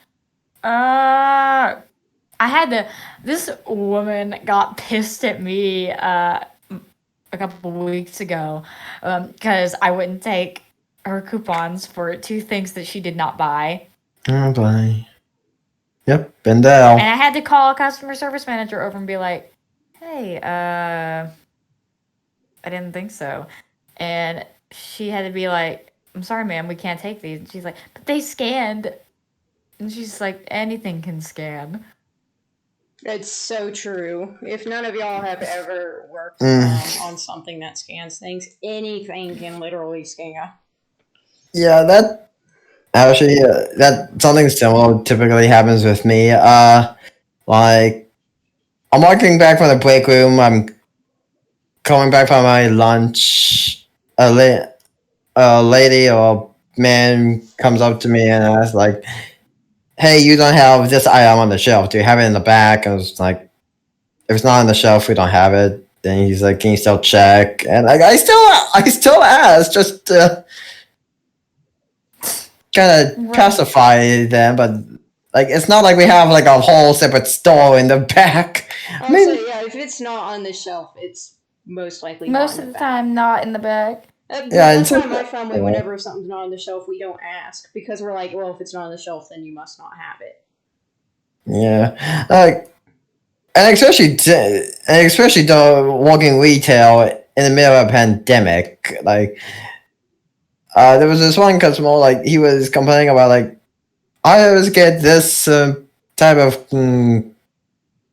I had to. This woman got pissed at me a couple weeks ago because I wouldn't take her coupons for 2 things that she did not buy. Oh boy. Yep, been And there. I had to call a customer service manager over and be like, hey, I didn't think so. And she had to be like, I'm sorry, ma'am, we can't take these. And she's like, but they scanned. And she's like, anything can scan. It's so true. If none of y'all have ever worked on something that scans things, anything can literally scan. Yeah, that actually that something similar typically happens with me. Like I'm walking back from the break room. I'm coming back from my lunch. A lady or man comes up to me and asks like, "Hey, you don't have this item on the shelf. Do you have it in the back?" I was like, "If it's not on the shelf, we don't have it." Then he's like, "Can you still check?" And like, I still ask just to kind of pacify them, but like, it's not like we have like a whole separate store in the back. I I'll mean, say, yeah, if it's not on the shelf, it's most likely Most not of in the the time, not in the bag. back. yeah, That's it's why my family, whenever something's not on the shelf, we don't ask because we're like, well, if it's not on the shelf, then you must not have it. yeah, like, and especially the working retail in the middle of a pandemic, like. There was this one customer, like, he was complaining about, like, I always get this type of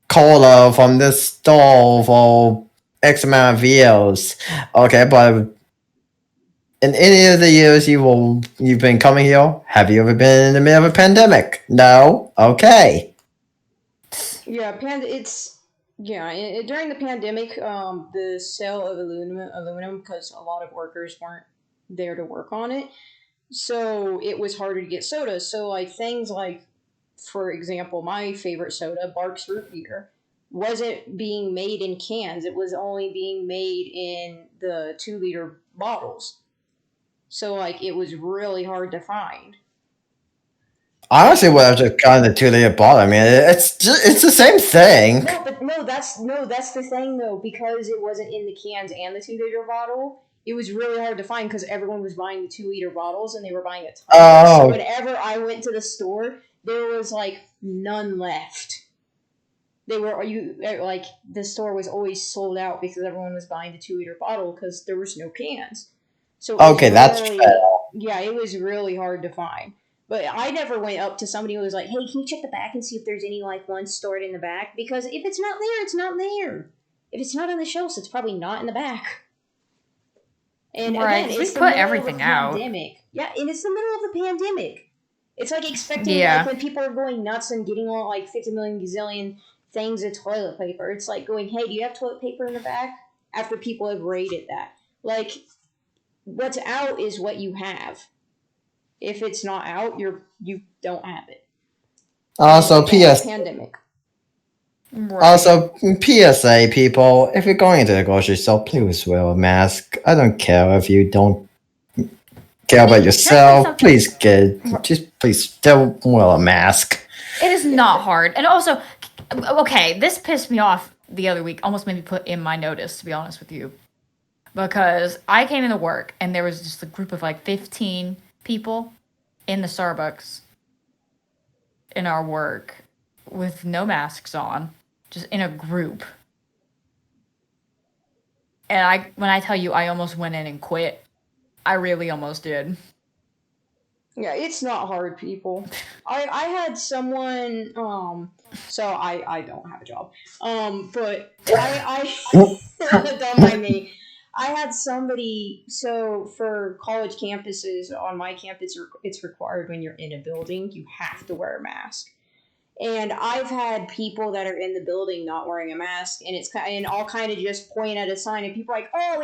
cola from this store for X amount of years. Okay, but in any of the years you've been coming here, have you ever been in the middle of a pandemic? No? Okay. Yeah, during the pandemic, the sale of aluminum, because a lot of workers weren't there to work on it, so it was harder to get sodas. So like things like, for example, my favorite soda, Barks Root Beer, wasn't being made in cans. It was only being made in the 2 liter bottles. So like it was really hard to find. Honestly, would have just gotten the 2 liter bottle. I mean, it's the same thing. No, that's the thing though, because it wasn't in the cans and the 2 liter bottle. It was really hard to find because everyone was buying the 2 liter bottles and they were buying a ton of it. So Oh, whenever I went to the store, there was like none left. They were you like the store was always sold out because everyone was buying the 2 liter bottle because there was no cans. So it was okay, that's fair. yeah, it was really hard to find. But I never went up to somebody who was like, "Hey, can you check the back and see if there's any like ones stored in the back?" Because if it's not there, it's not there. If it's not on the shelves, it's probably not in the back. And Right, again, 'cause we it's the put middle of a everything out. pandemic. Yeah, and it's the middle of the pandemic. It's like expecting like Yeah. when people are going nuts and getting all like 50 million gazillion things of toilet paper. It's like going, "Hey, do you have toilet paper in the back?" After people have rated that, like what's out is what you have. If it's not out, you don't have it. Also, Like the whole PS. pandemic. Right. Also, PSA, people, if you're going into the grocery store, please wear a mask. I don't care if you don't care about Can I tell you yourself. something? Please still wear a mask. It is not hard. And also, okay, this pissed me off the other week. Almost made me put in my notice, to be honest with you. Because I came into work and there was just a group of like 15 people in the Starbucks in our work with no masks on, just in a group. And when I tell you I almost went in and quit, I really almost did. Yeah, it's not hard, people. I had someone so I don't have a job. But don't mind me. I had somebody, so for college campuses on my campus it's required when you're in a building you have to wear a mask. And I've had people that are in the building not wearing a mask, and I'll kind of just point at a sign, and people are like, "Oh,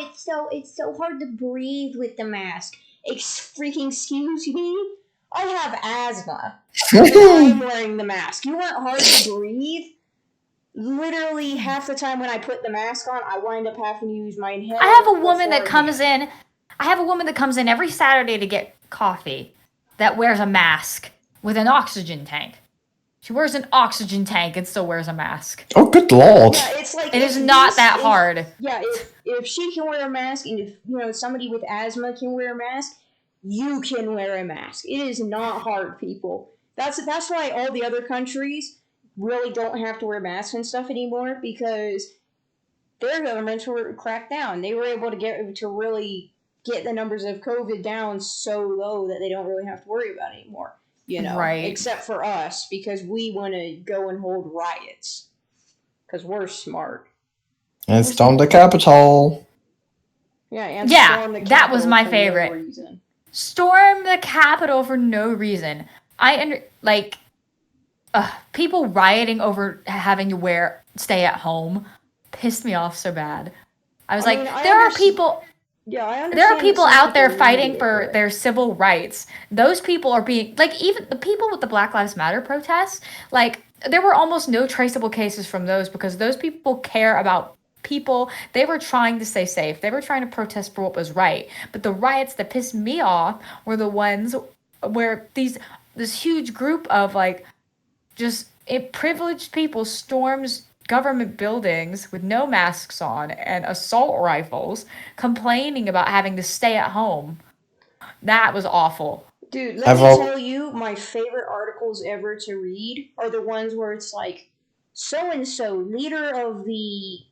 it's so hard to breathe with the mask." Freaking excuse me, I have asthma, and I'm wearing the mask. You want hard to breathe? Literally half the time when I put the mask on, I wind up having to use my inhaler. I have a woman that comes in. I have a woman that comes in every Saturday to get coffee that wears a mask with an oxygen tank. She wears an oxygen tank and still wears a mask. Oh, good lord. Yeah, it's like it is not that hard. Yeah, if she can wear a mask, and if somebody with asthma can wear a mask, you can wear a mask. It is not hard, people. That's why all the other countries really don't have to wear masks and stuff anymore, because their governments were cracked down. They were able to really get the numbers of COVID down so low that they don't really have to worry about it anymore. Right. Except for us, because we want to go and hold riots. Because we're smart. And storm the Capitol. Yeah, storm the Capitol that was my favorite. No storm the Capitol for no reason. People rioting over having to stay at home pissed me off so bad. I was there are people. Yeah, I understand. There are people out there fighting for their civil rights. Those people are being even the people with the Black Lives Matter protests. There were almost no traceable cases from those, because those people care about people. They were trying to stay safe. They were trying to protest for what was right. But the riots that pissed me off were the ones where this huge group of privileged people storms government buildings with no masks on and assault rifles, complaining about having to stay at home. That was awful. Dude, let me tell you, my favorite articles ever to read are the ones where it's like, so-and-so, leader of the,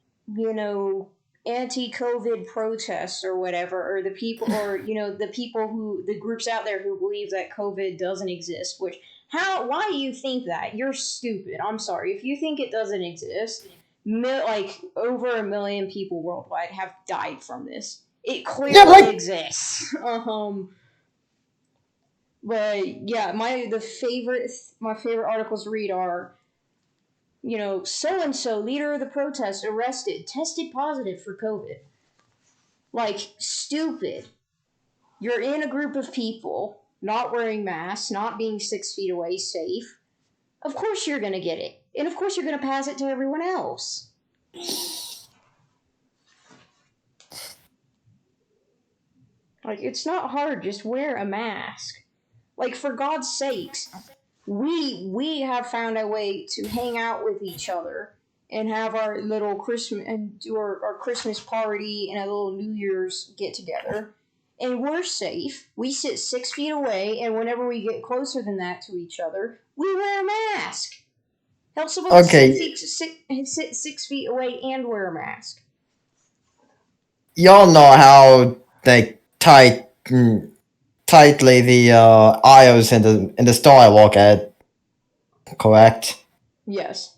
anti-COVID protests or whatever, or the people, or, the groups out there who believe that COVID doesn't exist, why do you think that? You're stupid. I'm sorry. If you think it doesn't exist, over 1 million people worldwide have died from this. It clearly exists. But yeah, my favorite articles to read are, so-and-so, leader of the protest, arrested, tested positive for COVID. Stupid. You're in a group of people, not wearing masks, not being 6 feet away, safe. Of course you're going to get it. And of course you're going to pass it to everyone else. It's not hard. Just wear a mask. For God's sakes, we have found a way to hang out with each other and have our little Christmas and do our Christmas party and a little New Year's get together. And we're safe. We sit 6 feet away, and whenever we get closer than that to each other, we wear a mask. Helps someone sit 6 feet away and wear a mask. Y'all know how tightly the aisles in the store I walk at, correct? Yes.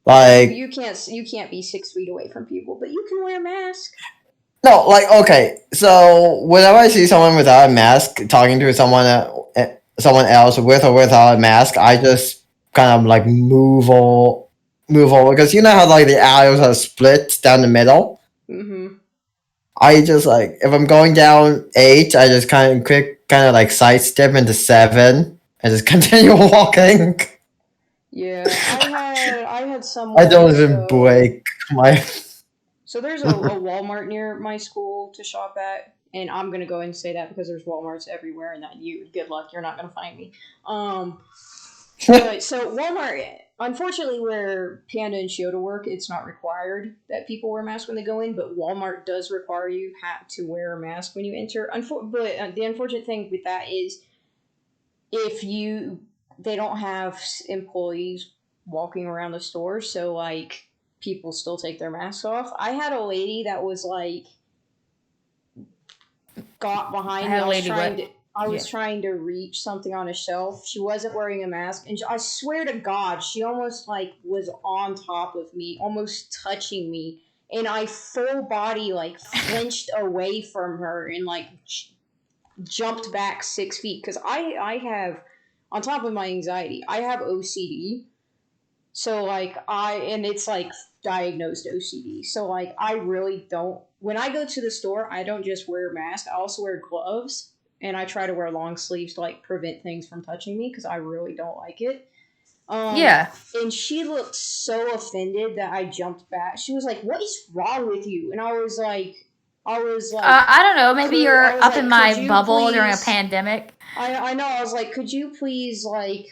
You can't be 6 feet away from people, but you can wear a mask. No, okay. So whenever I see someone without a mask talking to someone else with or without a mask, I just kind of move over, because you know how the aisles are split down the middle. Mm-hmm. I just like if I'm going down 8, I just kind of like sidestep into 7 and just continue walking. Yeah, I had I someone don't even go. break my. So there's a Walmart near my school to shop at, and I'm gonna go ahead and say that because there's Walmarts everywhere, and that you good luck, you're not gonna find me. But so Walmart, unfortunately, where Panda and Shioda work, it's not required that people wear masks when they go in, but Walmart does require you have to wear a mask when you enter. But the unfortunate thing with that is if you they don't have employees walking around the store, so like people still take their masks off. I had a lady that was like got I behind me. had a lady what? I Yeah. was trying to reach something on a shelf. She wasn't wearing a mask, and I swear to God, she almost like was on top of me, almost touching me, and I full body like flinched away from her and like jumped back 6 feet because I have on top of my anxiety, I have OCD. So like and it's like diagnosed OCD. So like I really don't when I go to the store, I don't just wear a mask. I also wear gloves and I try to wear long sleeves to like prevent things from touching me because I really don't like it. Yeah. And she looked so offended that I jumped back. She was like, "What is wrong with you?" And I was like, I don't know. Maybe I you're was up in like, could my you bubble during a please? pandemic. I know. I was like, could you please like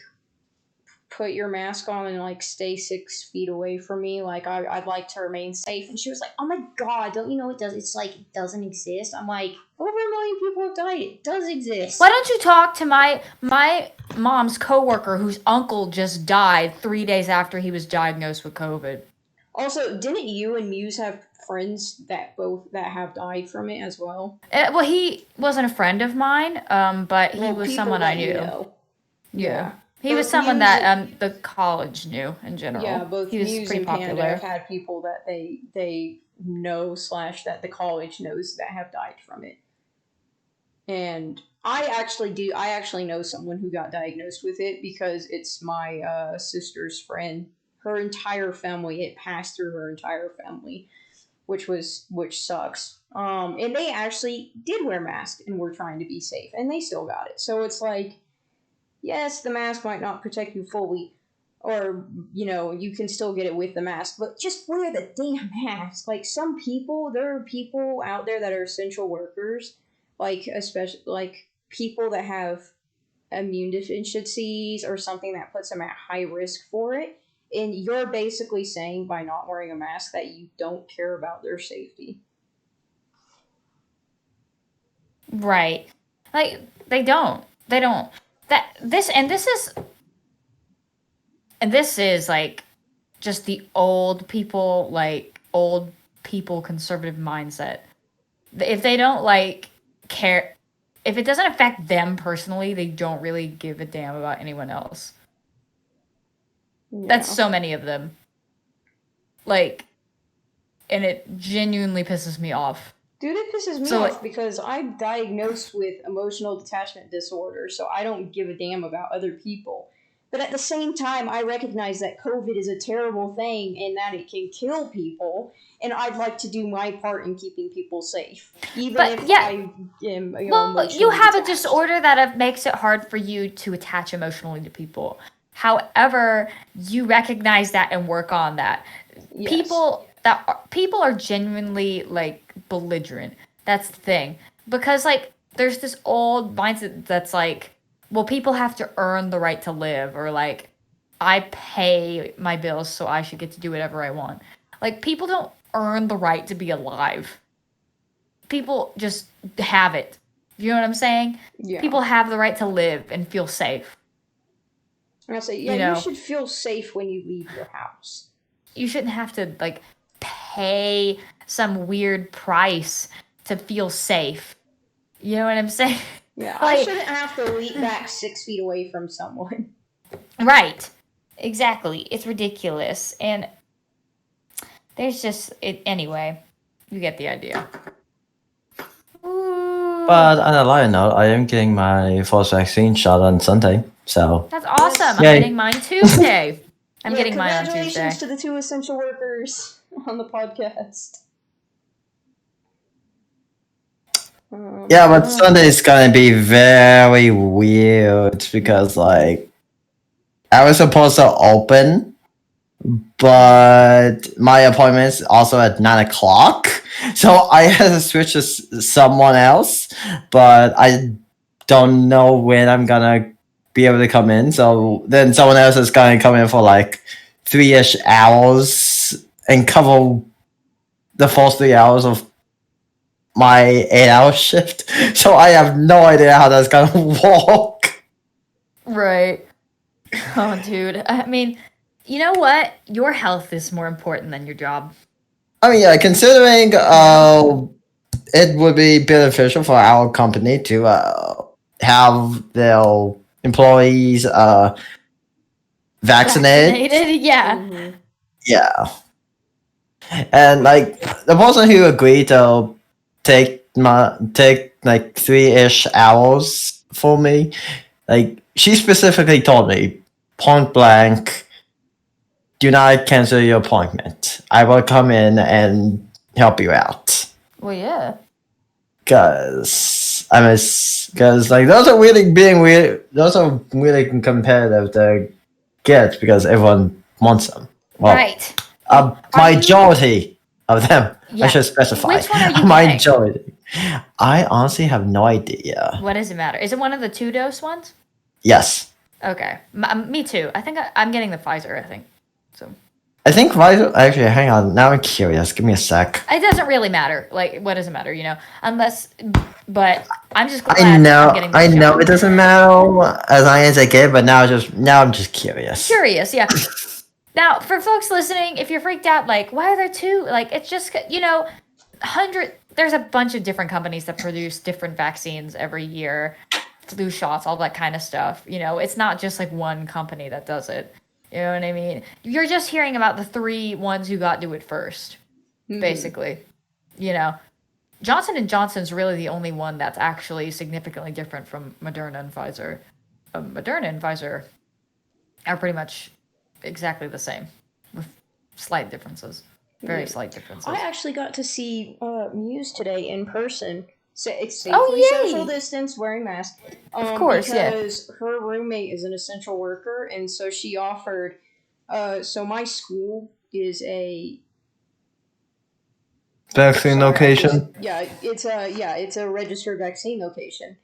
put your mask on and like stay 6 feet away from me? Like I'd like to remain safe. And she was like, "Oh my God, don't you know it does? It's like it doesn't exist." I'm like, over 1 million people have died. It does exist. Why don't you talk to my mom's coworker whose uncle just died 3 days after he was diagnosed with COVID? Also, didn't you and Muse have friends that have died from it as well? Well, he wasn't a friend of mine, but he Well, was people someone I that you knew. know. Yeah. Yeah. He was Both someone Muse that the college knew in Yeah, general. both He was Muse pretty and Panda have popular. had people that they know slash that the college knows that have died from it. And I actually know someone who got diagnosed with it because it's my sister's friend. Her entire family, it passed through her entire family, which sucks. And they actually did wear masks and were trying to be safe, and they still got it. So it's like, yes, the mask might not protect you fully, or you can still get it with the mask, but just wear the damn mask. Like there are people out there that are essential workers, like especially like people that have immune deficiencies or something that puts them at high risk for it. And you're basically saying by not wearing a mask that you don't care about their safety. Right. Like they don't. They don't. That this is like just the old people conservative mindset. If they don't like care, if it doesn't affect them personally, they don't really give a damn about anyone else. That's Yeah. so many of them. Like, and it genuinely pisses me off. Dude, it pisses me So, off because I'm diagnosed with emotional detachment disorder, so I don't give a damn about other people. But at the same time, I recognize that COVID is a terrible thing and that it can kill people, and I'd like to do my part in keeping people safe, even but if yeah, I am well, you emotionally have a detached. disorder that makes it hard for you to attach emotionally to people. However, you recognize that and work on that. Yes. People are genuinely like belligerent. That's the thing. Because like there's this old mindset that's like, well, people have to earn the right to live, or like I pay my bills so I should get to do whatever I want. Like people don't earn the right to be alive. People just have it. You know what I'm saying? Yeah. People have the right to live and feel safe. And I say, yeah, You you know, should feel safe when you leave your house. you shouldn't have to like pay some weird price to feel safe. You know what I'm saying? Yeah, I Like, shouldn't have to leap back 6 feet away from someone. right. Exactly. It's ridiculous. And there's just it anyway. You get the idea. Ooh, But on a lighter note, I am getting my first vaccine shot on Sunday. So that's awesome. Yes. I'm yay! getting mine Tuesday. I'm Yeah, getting mine on congratulations Tuesday. to the two essential workers on the podcast. Yeah, but Sunday is gonna be very weird because like I was supposed to open, but my appointment is also at 9 o'clock, so I had to switch to someone else. But I don't know when I'm gonna be able to come in. So then someone else is gonna come in for like 3-ish hours and cover the first 3 hours of my 8-hour shift. So I have no idea how that's gonna work. Right. Oh, dude. I mean, you know what? Your health is more important than your job. I mean, yeah, considering it would be beneficial for our company to have their employees vaccinated. Yeah. Mhm. Yeah, and like the person who agreed to take like 3-ish hours for me, like she specifically told me point blank, do not cancel your appointment. I will come in and help you out. Well, yeah. Cause cause like those are really being weird. Those are really competitive to get because everyone wants them. Well, Right. a Are you- majority of them. Yeah. I should specify. Which one are you A getting? majority. I honestly have no idea. What does it matter? Is it one of the 2-dose ones? Yes, Okay. Me too. I think I'm getting the Pfizer, I think. So I think Pfizer. Actually, hang on. Now I'm curious. Give me a sec. it doesn't really matter. Like, what does it matter, you know? Unless, but I'm just glad I know. I'm getting I this know shot. it doesn't matter as long as I get, but now I'm just curious. Curious, yeah. Now, for folks listening, if you're freaked out, like, why are there two? Like, it's just, you know, there's a bunch of different companies that produce different vaccines every year, flu shots, all that kind of stuff. You know, it's not just like one company that does it. You know what I mean? You're just hearing about the 3 ones who got to it first, basically. You know, Johnson & Johnson's really the only one that's actually significantly different from Moderna and Pfizer. Moderna and Pfizer are pretty much exactly the same, with slight differences. Very slight differences. I actually got to see Muse today in person. Safely yay! social distance, wearing masks. Of course, because her roommate is an essential worker, and so she offered. So my school is a Vaccine location. it's a registered vaccine location.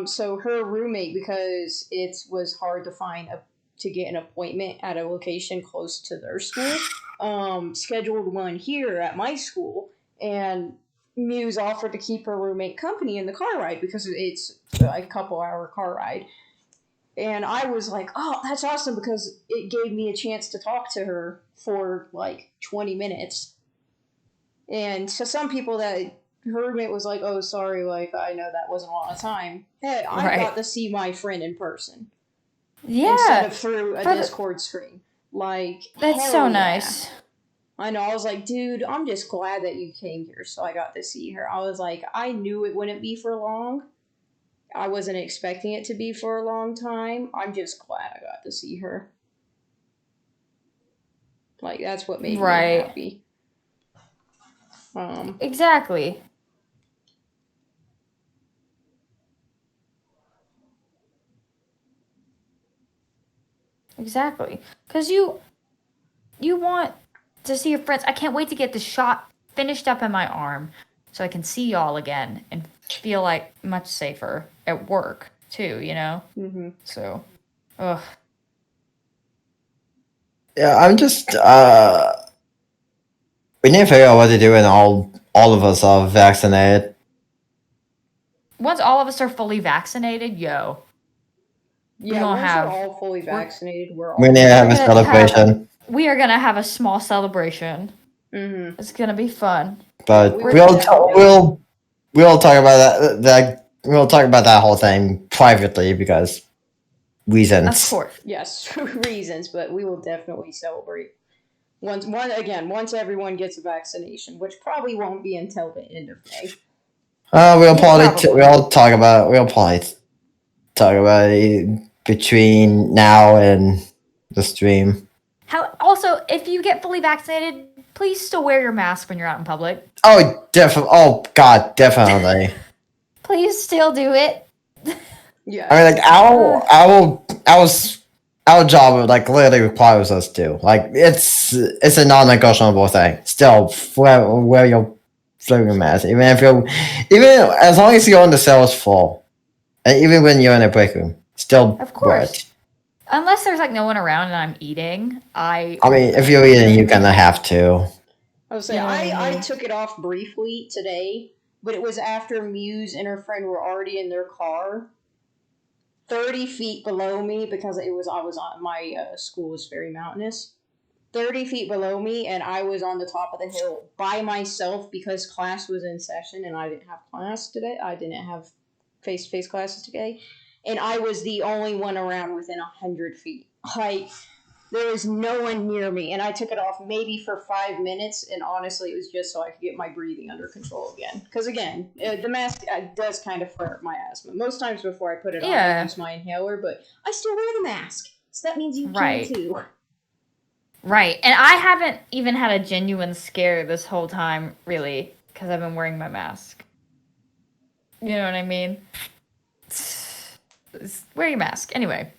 So her roommate, because it was hard to find to get an appointment at a location close to their school, scheduled one here at my school, and Muse offered to keep her roommate company in the car ride because it's a couple-hour car ride. And I was like, oh, that's awesome, because it gave me a chance to talk to her for like 20 minutes. And to some people, that her roommate was like, oh, sorry, like, I know that wasn't a lot of time. Hey, I got to see my friend in person. Yeah. Instead of through a Discord screen. Like, that's so nice. I know. I was like, dude, I'm just glad that you came here, so I got to see her. I was like, I knew it wouldn't be for long. I wasn't expecting it to be for a long time. I'm just glad I got to see her. Like, that's what made me happy. Exactly. Exactly. Because you want to see your friends. I can't wait to get the shot finished up in my arm so I can see y'all again and feel like much safer at work too, you know? Mm-hmm. So, ugh. Yeah, I'm just we need to figure out what to do when all of us are vaccinated. Once all of us are fully vaccinated, yo. Yeah, once we're all fully vaccinated, we're all. We need to have a celebration. We are gonna have a small celebration. Mm-hmm. It's gonna be fun. But we'll talk about we'll talk about that whole thing privately because reasons. Of course. Yes, reasons, but we will definitely celebrate. Once everyone gets a vaccination, which probably won't be until the end of May. We'll probably talk about it between now and the stream. Also, if you get fully vaccinated, please still wear your mask when you're out in public. Oh, definitely. Oh, God, definitely. Please still do it. Yeah. I mean, like our job like literally requires us to. Like it's a non-negotiable thing. Still, wear your floating mask, even if even as long as you're on the cells full, and even when you're in a break room, still Of wear course. it. Unless there's like no one around and I'm eating, I mean, if you're eating, you're gonna have to. I was saying, You know what I I mean? took it off briefly today, but it was after Muse and her friend were already in their car, 30 feet below me, because I was on my school is very mountainous. 30 feet below me, and I was on the top of the hill by myself because class was in session and I didn't have class today. I didn't have face to face classes today, and I was the only one around within 100 feet. Like, there was no one near me, and I took it off maybe for 5 minutes, and honestly, it was just so I could get my breathing under control again. Because again, the mask does kind of flare up my asthma. Most times before I put it on, I use my inhaler, but I still wear the mask, so that means you Right. can too. Right. And I haven't even had a genuine scare this whole time, really, because I've been wearing my mask. You know what I mean? Wear your mask. Anyway,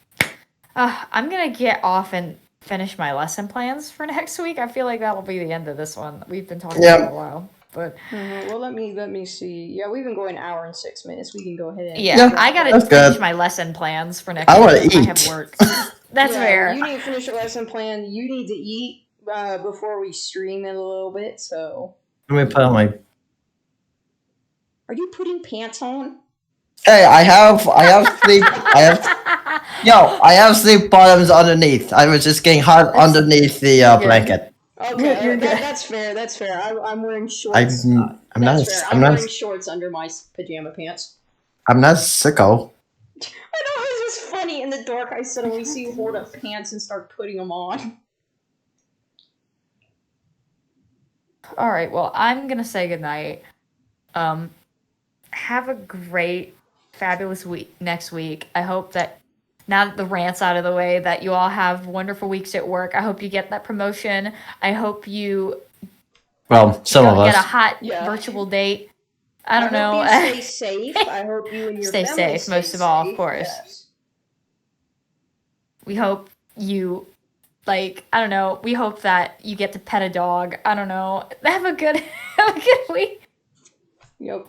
I'm going to get off and finish my lesson plans for next week. I feel like that'll be the end of this one. We've been talking for a while. But Well, let me see. Yeah, we've been going an hour and 6 minutes. We can go ahead and yeah, I that's gotta finish good. my lesson plans for next I week. want to I have eat. work. That's Yeah, fair. You need to finish your lesson plan. You need to eat before we stream it a little bit. So, Let me put on my. are you putting pants on? Hey, I have sleep. I have sleep bottoms underneath. I was just getting hot underneath the You're good. blanket. Okay, You're good. that's fair. That's fair. I'm wearing shorts. I'm That's not. fair. I'm wearing not. shorts under my pajama pants. I'm not sicko. I know, it was just funny. In the dark, I suddenly see you hold up pants and start putting them on. All right, well, I'm gonna say goodnight. Have a great, fabulous week next week. I hope that now that the rant's out of the way, that you all have wonderful weeks at work. I hope you get that promotion. I hope you Well, some of get a us. hot Yeah. virtual date. I don't know. Hope you stay safe. I hope you and your Stay family safe, most of all, of safe. course. Yes. We hope you I don't know. We hope that you get to pet a dog. I don't know. Have a good week. Yep.